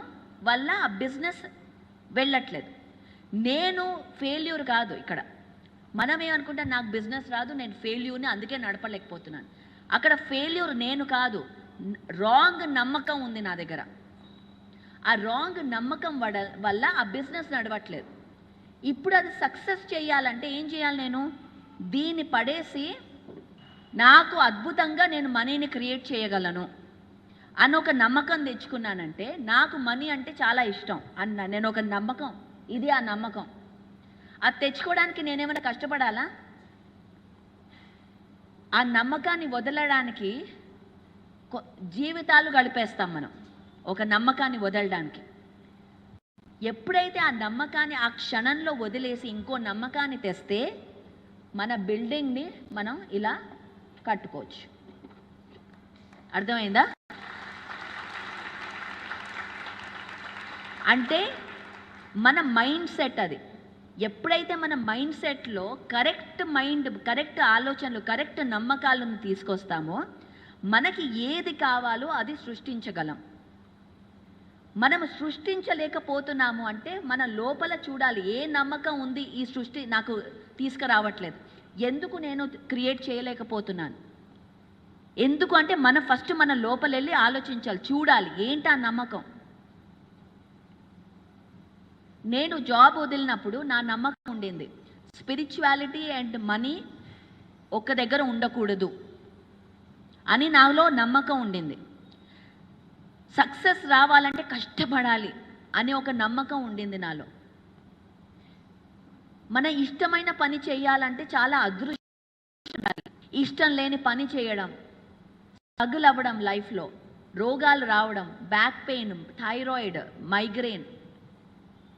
వల్ల ఆ బిజినెస్ వెళ్ళట్లేదు. నేను ఫెయిల్యూర్ కాదు ఇక్కడ. మనం ఏమనుకుంటాం, నాకు బిజినెస్ రాదు, నేను ఫెయిల్యూర్ని అందుకే నడపలేకపోతున్నాను. అక్కడ ఫెయిల్యూర్ నేను కాదు, రాంగ్ నమ్మకం ఉంది నా దగ్గర. ఆ రాంగ్ నమ్మకం వల్ల ఆ బిజినెస్ నడవట్లేదు. ఇప్పుడు అది సక్సెస్ చేయాలంటే ఏం చేయాలి? నేను దీన్ని పడేసి నాకు అద్భుతంగా నేను మనీని క్రియేట్ చేయగలను అని ఒక నమ్మకం తెచ్చుకున్నానంటే, నాకు మనీ అంటే చాలా ఇష్టం అన్న నేను ఒక నమ్మకం, ఇది ఆ నమ్మకం. అది తెచ్చుకోవడానికి నేనేమైనా కష్టపడాలా? ఆ నమ్మకాన్ని వదలడానికి జీవితాలు గడిపేస్తాం మనం, ఒక నమ్మకాన్ని వదలడానికి. ఎప్పుడైతే ఆ నమ్మకాన్ని ఆ క్షణంలో వదిలేసి ఇంకో నమ్మకాన్ని తెస్తే మన బిల్డింగ్ని మనం ఇలా కట్టుకోవచ్చు. అర్థమైందా? అంటే మన మైండ్ సెట్ అది. ఎప్పుడైతే మన మైండ్ సెట్లో కరెక్ట్ ఆలోచనలు, కరెక్ట్ నమ్మకాలను తీసుకొస్తామో మనకి ఏది కావాలో అది సృష్టించగలం. మనం సృష్టించలేకపోతున్నాము అంటే మన లోపల చూడాలి, ఏ నమ్మకం ఉంది ఈ సృష్టి నాకు తీసుకురావట్లేదు, ఎందుకు నేను క్రియేట్ చేయలేకపోతున్నాను, ఎందుకు అంటే ఫస్ట్ మన లోపల వెళ్ళి ఆలోచించాలి, చూడాలి ఏంటి ఆ నమ్మకం. నేను జాబ్ వదిలినప్పుడు నా నమ్మకం ఉండింది, స్పిరిచువాలిటీ అండ్ మనీ ఒక దగ్గర ఉండకూడదు అని నాలో నమ్మకం ఉండింది. సక్సెస్ రావాలంటే కష్టపడాలి అని ఒక నమ్మకం ఉండింది నాలో. మన ఇష్టమైన పని చేయాలంటే చాలా అదృష్టం ఉండాలి. ఇష్టం లేని పని చేయడం, స్ట్రగుల్ అవ్వడం, లైఫ్లో రోగాలు రావడం, బ్యాక్ పెయిన్, థైరాయిడ్, మైగ్రేన్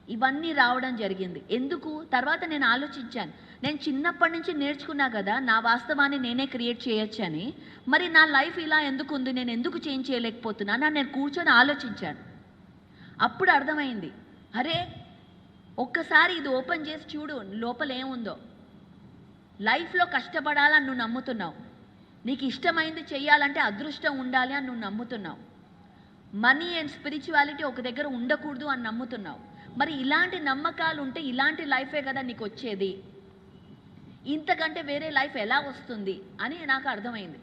ఇవన్నీ రావడం జరిగింది. ఎందుకు? తర్వాత నేను ఆలోచించాను, నేను చిన్నప్పటి నుంచి నేర్చుకున్నా కదా నా వాస్తవాన్ని నేనే క్రియేట్ చేయొచ్చు అని. మరి నా లైఫ్ ఇలా ఎందుకు ఉంది, నేను ఎందుకు చేంజ్ చేయలేకపోతున్నాను అని నేను కూర్చొని ఆలోచించాను. అప్పుడు అర్థమైంది, అరే ఒక్కసారి ఇది ఓపెన్ చేసి చూడు లోపల ఏముందో. లైఫ్లో కష్టపడాలని నువ్వు నమ్ముతున్నావు, నీకు ఇష్టమైంది చేయాలంటే అదృష్టం ఉండాలి అని నువ్వు నమ్ముతున్నావు, మనీ అండ్ స్పిరిచువాలిటీ ఒక దగ్గర ఉండకూడదు అని నమ్ముతున్నావు. మరి ఇలాంటి నమ్మకాలు ఉంటే ఇలాంటి లైఫే కదా నీకు వచ్చేది, ఇంతకంటే వేరే లైఫ్ ఎలా వస్తుంది అని నాకు అర్థమైంది.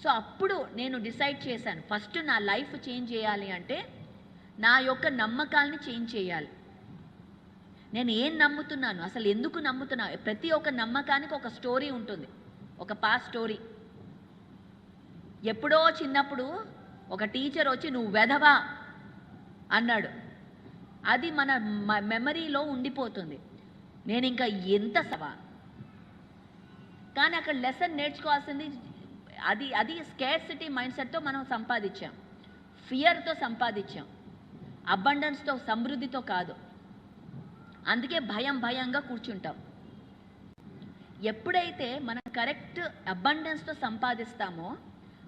సో అప్పుడు నేను డిసైడ్ చేశాను, ఫస్ట్ నా లైఫ్ చేంజ్ చేయాలి అంటే నా యొక్క నమ్మకాలని చేంజ్ చేయాలి. నేను ఏం నమ్ముతున్నాను, అసలు ఎందుకు నమ్ముతున్నా? ప్రతి ఒక్క నమ్మకానికి ఒక స్టోరీ ఉంటుంది, ఒక పాస్ట్ స్టోరీ. ఎప్పుడో చిన్నప్పుడు ఒక టీచర్ వచ్చి నువ్వు వెధవా అన్నాడు, అది మన మెమరీలో ఉండిపోతుంది. నేను ఇంకా ఎంత సవా, కానీ అక్కడ లెసన్ నేర్చుకోవాల్సింది అది స్కేర్సిటీ మైండ్ సెట్తో మనం సంపాదించాం, ఫియర్తో సంపాదించాం, అబండెన్స్తో, సమృద్ధితో కాదు. అందుకే భయంగా కూర్చుంటాం. ఎప్పుడైతే మనం కరెక్ట్ అబండెన్స్తో సంపాదిస్తామో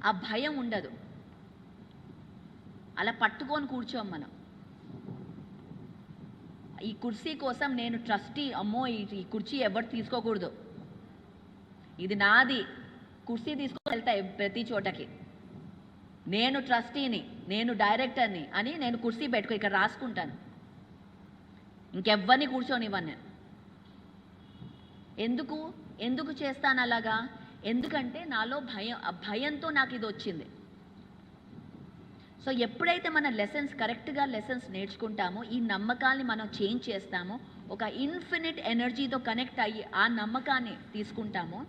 ఆ భయం ఉండదు. అలా పట్టుకొని కూర్చోం మనం. ఈ కుర్చీ కోసం నేను ట్రస్టీ, అమ్మో ఈ కుర్చీ ఎవరు తీసుకోకూడదు, ఇది నాది, కుర్చీ తీసుకొని వెళ్తా ప్రతి చోటకి, నేను ట్రస్టీని, నేను డైరెక్టర్ని అని నేను కుర్చీ పెట్టుకో ఇక్కడ రాసుకుంటాను, ఇంకెవ్వరిని కూర్చోనివ్వను నేను. ఎందుకు చేస్తాను అలాగా? ఎందుకంటే నాలో భయంతో నాకు ఇది వచ్చింది. సో ఎప్పుడైతే మన కరెక్ట్గా లెసన్స్ నేర్చుకుంటామో, ఈ నమ్మకాల్ని మనం చేంజ్ చేస్తామో, ఒక ఇన్ఫినిట్ ఎనర్జీతో కనెక్ట్ అయ్యి ఆ నమ్మకాన్ని తీసుకుంటామో,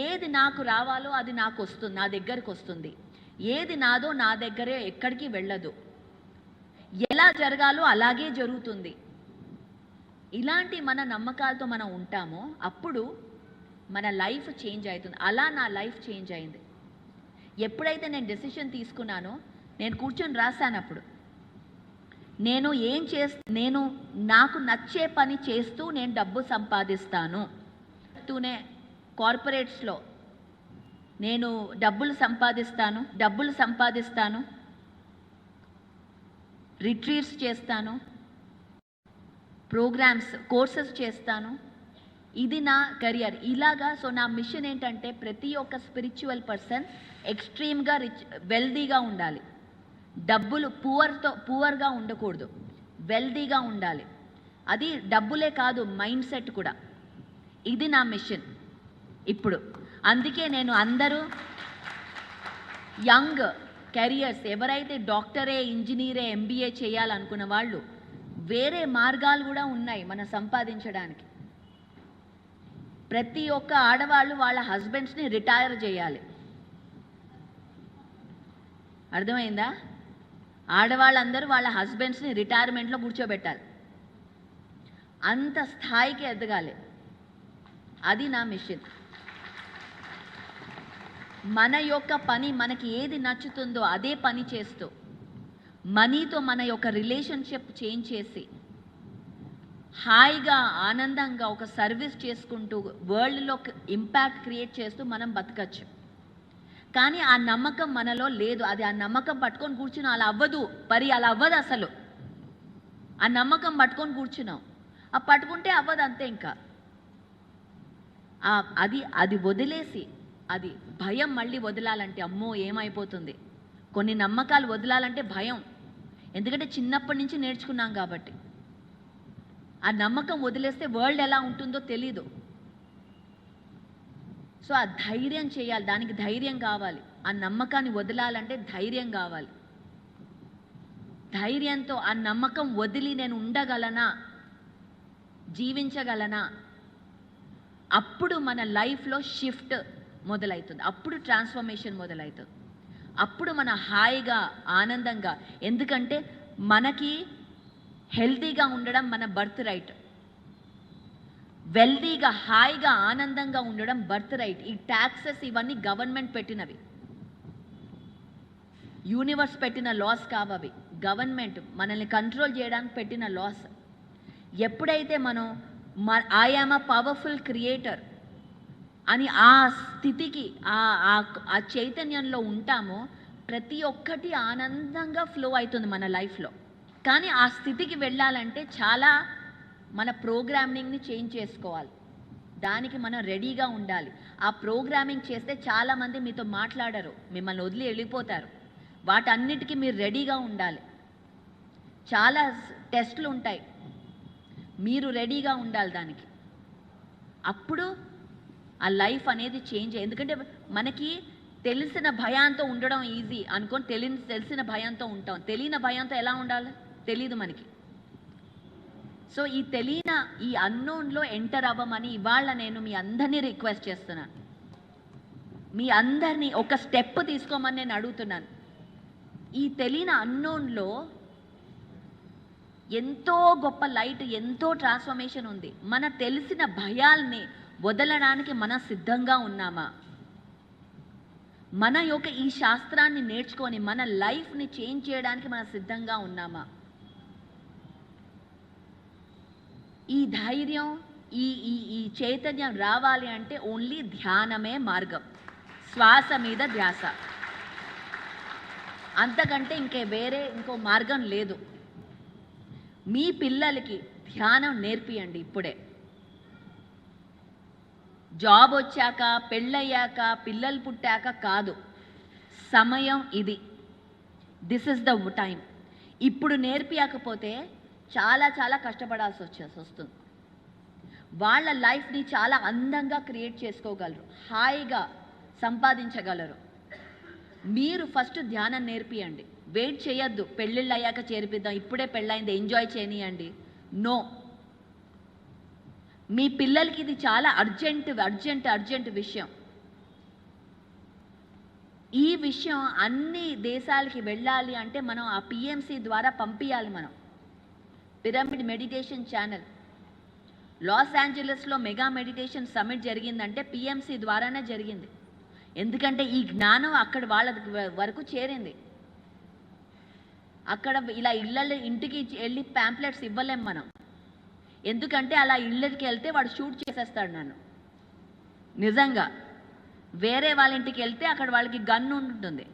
ఏది నాకు రావాలో అది నాకు వస్తుంది, నా దగ్గరికి వస్తుంది. ఏది నాదో నా దగ్గరే ఎక్కడికి వెళ్ళదు. ఎలా జరగాలో అలాగే జరుగుతుంది. ఇలాంటి మన నమ్మకాలతో మనం ఉంటామో అప్పుడు మన లైఫ్ చేంజ్ అవుతుంది. అలా నా లైఫ్ చేంజ్ అయింది. ఎప్పుడైతే నేను డెసిషన్ తీసుకున్నానో, నేను కూర్చొని రాశాను. అప్పుడు నేను నాకు నచ్చే పని చేస్తూ నేను డబ్బు సంపాదిస్తాను. కార్పొరేట్స్లో నేను డబ్బులు సంపాదిస్తాను, రిట్రీట్స్ చేస్తాను, ప్రోగ్రామ్స్, కోర్సెస్ చేస్తాను. ఇది నా కెరియర్. ఇలాగా. సో నా మిషన్ ఏంటంటే ప్రతి ఒక్క స్పిరిచువల్ పర్సన్ ఎక్స్ట్రీమ్గా వెల్దీగా ఉండాలి. డబ్బులు పూర్గా ఉండకూడదు, వెల్దీగా ఉండాలి. అది డబ్బులే కాదు, మైండ్ సెట్ కూడా. ఇది నా మిషన్ ఇప్పుడు. అందుకే నేను అందరూ యంగ్ కెరియర్స్ ఎవరైతే డాక్టరే, ఇంజనీరే, ఎంబీఏ చేయాలనుకున్న వాళ్ళు, వేరే మార్గాలు కూడా ఉన్నాయి మనం సంపాదించడానికి. ప్రతి ఒక్క ఆడవాళ్ళు వాళ్ళ హస్బెండ్స్ని రిటైర్ చేయాలి. అర్థమైందా? ఆడవాళ్ళందరూ వాళ్ళ హస్బెండ్స్ని రిటైర్మెంట్లో కూర్చోబెట్టాలి. అంత స్థాయికి ఎదగాలి. అది నా మిషన్. మన యొక్క పని, మనకి ఏది నచ్చుతుందో అదే పని చేస్తూ, మనీతో మన యొక్క రిలేషన్షిప్ చేంజ్ చేసి, హాయిగా ఆనందంగా ఒక సర్వీస్ చేసుకుంటూ వరల్డ్లో ఇంపాక్ట్ క్రియేట్ చేస్తూ మనం బతకచ్చు. కానీ ఆ నమ్మకం మనలో లేదు. అది ఆ నమ్మకం పట్టుకొని కూర్చున్నాం, అలా అవ్వదు, అలా అవ్వదు అసలు. ఆ నమ్మకం పట్టుకొని కూర్చున్నాం, ఆ పట్టుకుంటే అవ్వదు, అంతే. ఇంకా అది వదిలేసి, అది భయం మళ్ళీ వదలాలంటే, అమ్మో ఏమైపోతుంది, కొన్ని నమ్మకాలు వదలాలంటే భయం. ఎందుకంటే చిన్నప్పటి నుంచి నేర్చుకున్నాం కాబట్టి. ఆ నమ్మకం వదిలేస్తే వరల్డ్ ఎలా ఉంటుందో తెలీదు. సో ఆ ధైర్యం చేయాలి, దానికి ధైర్యం కావాలి. ఆ నమ్మకాన్ని వదలాలంటే ధైర్యం కావాలి. ధైర్యంతో ఆ నమ్మకం వదిలి నేను ఉండగలనా, జీవించగలనా, అప్పుడు మన లైఫ్లో షిఫ్ట్ మొదలవుతుంది, అప్పుడు ట్రాన్స్ఫర్మేషన్ మొదలవుతుంది, అప్పుడు మన హాయిగా ఆనందంగా. ఎందుకంటే మనకి హెల్తీగా ఉండడం మన బర్త్ రైట్, వెల్దీగా హాయిగా ఆనందంగా ఉండడం బర్త్ రైట్. ఈ ట్యాక్సెస్ ఇవన్నీ గవర్నమెంట్ పెట్టినవి, యూనివర్స్ పెట్టిన లాస్ కావవి. గవర్నమెంట్ మనల్ని కంట్రోల్ చేయడానికి పెట్టిన లాస్. ఎప్పుడైతే మనం I am a powerful creator అని ఆ స్థితికి, ఆ చైతన్యంలో ఉంటామో, ప్రతి ఒక్కటి ఆనందంగా ఫ్లో అవుతుంది మన లైఫ్లో. కానీ ఆ స్థితికి వెళ్ళాలంటే చాలా మన ప్రోగ్రామింగ్ని చేంజ్ చేసుకోవాలి. దానికి మనం రెడీగా ఉండాలి. ఆ ప్రోగ్రామింగ్ చేస్తే చాలామంది మీతో మాట్లాడరు, మిమ్మల్ని వదిలి వెళ్ళిపోతారు. వాటన్నిటికీ మీరు రెడీగా ఉండాలి. చాలా టెస్ట్లు ఉంటాయి, మీరు రెడీగా ఉండాలి దానికి. అప్పుడు ఆ లైఫ్ అనేది చేంజ్. ఎందుకంటే మనకి తెలిసిన భయంతో ఉండడం ఈజీ అనుకొని తెలిసిన భయంతో ఉంటాం. తెలియని భయంతో ఎలా ఉండాలి తెలీదు మనకి. సో ఈ తెలియని ఈ అన్నోన్లో ఎంటర్ అవ్వమని ఇవాళ నేను మీ అందరినీ రిక్వెస్ట్ చేస్తున్నాను. మీ అందరినీ ఒక స్టెప్ తీసుకోమని నేను అడుగుతున్నాను. ఈ తెలియని అన్నోన్లో ఎంతో గొప్ప లైట్, ఎంతో ట్రాన్స్ఫర్మేషన్ ఉంది. మన తెలిసిన భయాల్ని వదలడానికి మనం సిద్ధంగా ఉన్నామా? మన యొక్క ఈ శాస్త్రాన్ని నేర్చుకొని మన లైఫ్ని చేంజ్ చేయడానికి మనం సిద్ధంగా ఉన్నామా? ఈ ధైర్యం, ఈ ఈ ఈ చైతన్యం రావాలి అంటే ఓన్లీ ధ్యానమే మార్గం. శ్వాస మీద ధ్యాస, అంతకంటే ఇంకో మార్గం లేదు. మీ పిల్లలకి ధ్యానం నేర్పియండి ఇప్పుడే. జాబ్ వచ్చాక, పెళ్ళయ్యాక, పిల్లలు పుట్టాక కాదు, సమయం ఇది. This is the time. ఇప్పుడు నేర్పియకపోతే చాలా చాలా కష్టపడాల్సి వస్తుంది. వాళ్ళ లైఫ్ని చాలా అందంగా క్రియేట్ చేసుకోగలరు, హాయిగా సంపాదించగలరు. మీరు ఫస్ట్ ధ్యానం నేర్పియండి. వెయిట్ చేయొద్దు, పెళ్ళిళ్ళు అయ్యాక చేర్పిద్దాం, ఇప్పుడే పెళ్ళైంది ఎంజాయ్ చేయనియండి. నో, మీ పిల్లలకి ఇది చాలా అర్జెంట్ విషయం. ఈ విషయం అన్ని దేశాలకి వెళ్ళాలి అంటే మనం ఆ పిఎంసి ద్వారా పంపించాలి. మనం పిరమిడ్ మెడిటేషన్ ఛానల్ లాస్ ఏంజలస్లో మెగా మెడిటేషన్ సమిట్ జరిగిందంటే పిఎంసి ద్వారానే జరిగింది. ఎందుకంటే ఈ జ్ఞానం అక్కడ వాళ్ళ వరకు చేరింది. అక్కడ ఇలా ఇంటికి వెళ్ళి ప్యాంప్లెట్స్ ఇవ్వలేం మనం. ఎందుకంటే అలా ఇళ్ళకి వెళ్తే వాడు షూట్ చేసేస్తాడు నన్ను. నిజంగా వేరే వాళ్ళ ఇంటికి వెళ్తే అక్కడ వాళ్ళకి గన్ ఉంటుంది,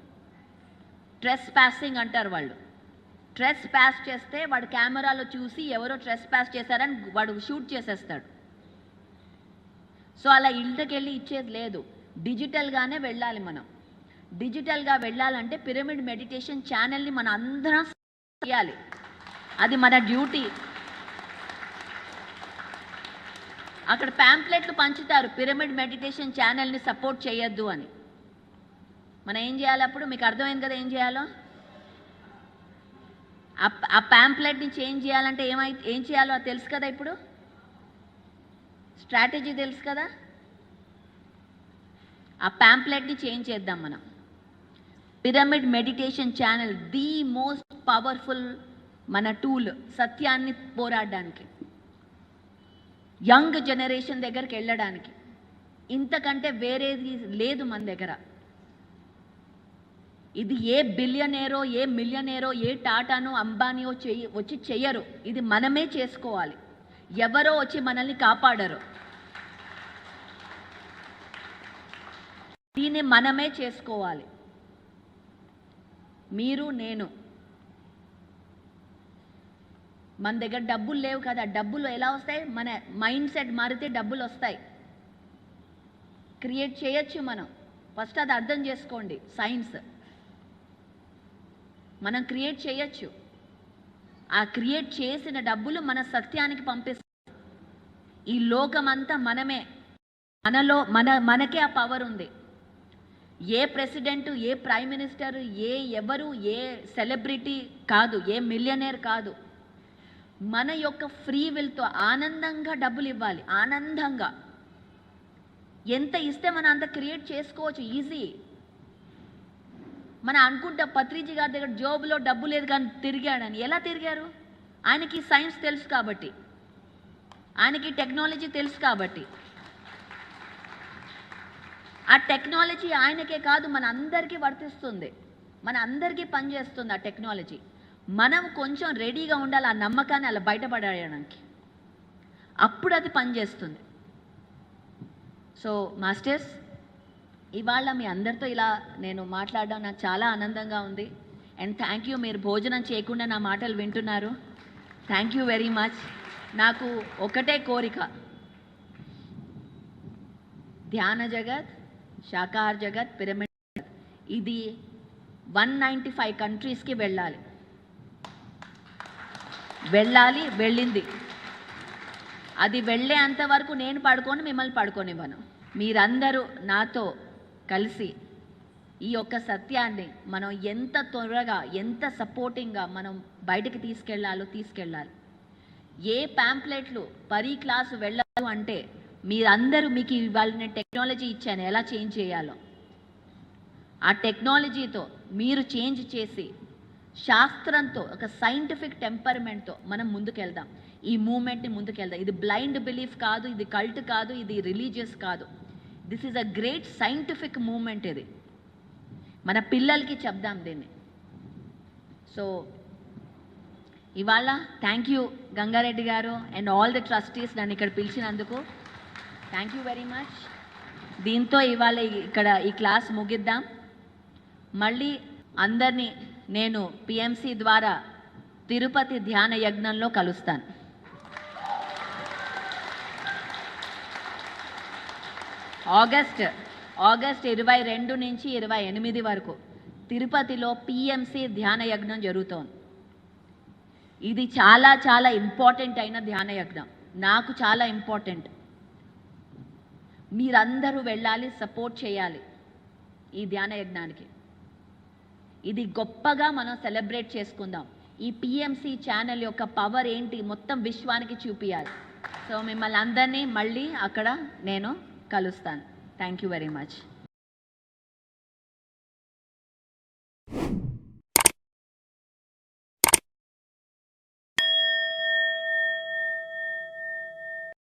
ట్రెస్ పాసింగ్ అంటారు వాళ్ళు. ట్రెస్ పాస్ చేస్తే వాడు కెమెరాలో చూసి ఎవరో ట్రెస్ పాస్ చేశారని వాడు షూట్ చేసేస్తాడు. సో అలా ఇళ్ళకి వెళ్ళి ఇచ్చేది లేదు, డిజిటల్గానే వెళ్ళాలి మనం. డిజిటల్గా వెళ్ళాలంటే పిరమిడ్ మెడిటేషన్ ఛానల్ని మనం అందరం చేయాలి, అది మన డ్యూటీ. అక్కడ ప్యాంప్లెట్లు పంచుతారు, పిరమిడ్ మెడిటేషన్ ఛానల్ని సపోర్ట్ చేయొద్దు అని. మనం ఏం చేయాలి? అప్పుడు మీకు అర్థమైంది కదా ఏం చేయాలో. ఆ ప్యాంప్లెట్ని చేంజ్ చేయాలంటే ఏం చేయాలో అది తెలుసు కదా. ఇప్పుడు స్ట్రాటజీ తెలుసు కదా. ఆ ప్యాంప్లెట్ని చేంజ్ చేద్దాం మనం. Pyramid meditation channel the most powerful మన టూల్ సత్యాన్ని పోరాడడానికి, యంగ్ జనరేషన్ దగ్గరికి వెళ్ళడానికి. ఇంతకంటే వేరేది లేదు మన దగ్గర. ఇది ఏ బిలియనేరో, ఏ మిలియనేరో, ఏ టాటానో, అంబానీయో వచ్చి చెయ్యరు. ఇది మనమే చేసుకోవాలి. ఎవరో వచ్చి మనల్ని కాపాడరు. దీన్ని మనమే చేసుకోవాలి. మీరు, నేను. మన దగ్గర డబ్బులు లేవు కదా. డబ్బులు ఎలా వస్తాయి? మన మైండ్ సెట్ మారితే డబ్బులు వస్తాయి. క్రియేట్ చేయొచ్చు మనం. ఫస్ట్ అది అర్థం చేసుకోండి. సైన్స్ మనం క్రియేట్ చేయొచ్చు. ఆ క్రియేట్ చేసిన డబ్బులు మన సత్యానికి పంపిస్తాం. ఈ లోకమంతా మనమే, మనలో మనకే ఆ పవర్ ఉంది. ఏ ప్రెసిడెంట్, ఏ ప్రైమ్ మినిస్టర్, ఎవరు, ఏ సెలబ్రిటీ కాదు, ఏ మిలియనేర్ కాదు. మన యొక్క ఫ్రీ విల్తో ఆనందంగా డబ్బులు ఇవ్వాలి. ఆనందంగా ఎంత ఇస్తే మనం అంత క్రియేట్ చేసుకోవచ్చు, ఈజీ. మనం అనుకుంటా పత్రిజీ గారి దగ్గర జోబులో డబ్బు లేదు కానీ తిరిగాడని. ఎలా తిరిగారు? ఆయనకి సైన్స్ తెలుసు కాబట్టి, ఆయనకి టెక్నాలజీ తెలుసు కాబట్టి. ఆ టెక్నాలజీ ఆయనకే కాదు మన అందరికీ వర్తిస్తుంది, మన అందరికీ పనిచేస్తుంది ఆ టెక్నాలజీ. మనం కొంచెం రెడీగా ఉండాలి ఆ నమ్మకాన్ని అలా బయటపడడానికి, అప్పుడు అది పనిచేస్తుంది. సో మాస్టర్స్, ఇవాళ మీ అందరితో ఇలా నేను మాట్లాడడం నాకు చాలా ఆనందంగా ఉంది. అండ్ థ్యాంక్ యూ, మీరు భోజనం చేయకుండా నా మాటలు వింటున్నారు. Thank you very much. నాకు ఒకటే కోరిక, ధ్యాన జగత్, శాకాహార జగత్, పిరమిడ్ జగత్, ఇది 195 కంట్రీస్కి వెళ్ళాలి. వెళ్ళింది. అది వెళ్ళే అంతవరకు నేను పడుకొని మిమ్మల్ని పడుకోనివ్వను. మీరందరూ నాతో కలిసి ఈ యొక్క సత్యాన్ని మనం ఎంత త్వరగా, ఎంత సపోర్టింగ్గా మనం బయటికి తీసుకెళ్ళాలి. ఏ ప్యాంప్లెట్లు పరీ క్లాసు వెళ్ళదు అంటే మీరందరూ మీకు ఇవాళ నేను టెక్నాలజీ ఇచ్చాను ఎలా చేంజ్ చేయాలో. ఆ టెక్నాలజీతో మీరు చేంజ్ చేసి శాస్త్రంతో ఒక సైంటిఫిక్ టెంపర్మెంట్తో మనం ముందుకెళ్దాం, ఈ మూమెంట్ని ముందుకెళ్దాం. ఇది బ్లైండ్ బిలీఫ్ కాదు, ఇది కల్ట్ కాదు, ఇది రిలీజియస్ కాదు. This is a great scientific moment. ఇది మన పిల్లలకి చెప్దాం దీన్ని. సో ఇవాళ థ్యాంక్ యూ గంగారెడ్డి గారు అండ్ ఆల్ ది ట్రస్టీస్ నన్ను ఇక్కడ పిలిచినందుకు. Thank you very much. దీంతో ఇవాళ ఇక్కడ ఈ క్లాస్ ముగిద్దాం. మళ్ళీ అందరినీ నేను పిఎంసి ద్వారా తిరుపతి ధ్యాన యజ్ఞంలో కలుస్తాను. ఆగస్ట్ 22 నుంచి 28 వరకు తిరుపతిలో పిఎంసి ధ్యాన యజ్ఞం జరుగుతోంది. ఇది చాలా చాలా ఇంపార్టెంట్ అయిన ధ్యాన యజ్ఞం, నాకు చాలా ఇంపార్టెంట్. మీరందరూ వెళ్ళాలి, సపోర్ట్ చేయాలి ఈ ధ్యాన యజ్ఞానికి. ఇది గొప్పగా మనం సెలబ్రేట్ చేసుకుందాం. ఈ పిఎంసి ఛానల్ యొక్క పవర్ ఏంటి మొత్తం విశ్వానికి చూపించాలి. సో మిమ్మల్ని అందరినీ మళ్ళీ అక్కడ నేను కలుస్తాను. Thank you very much.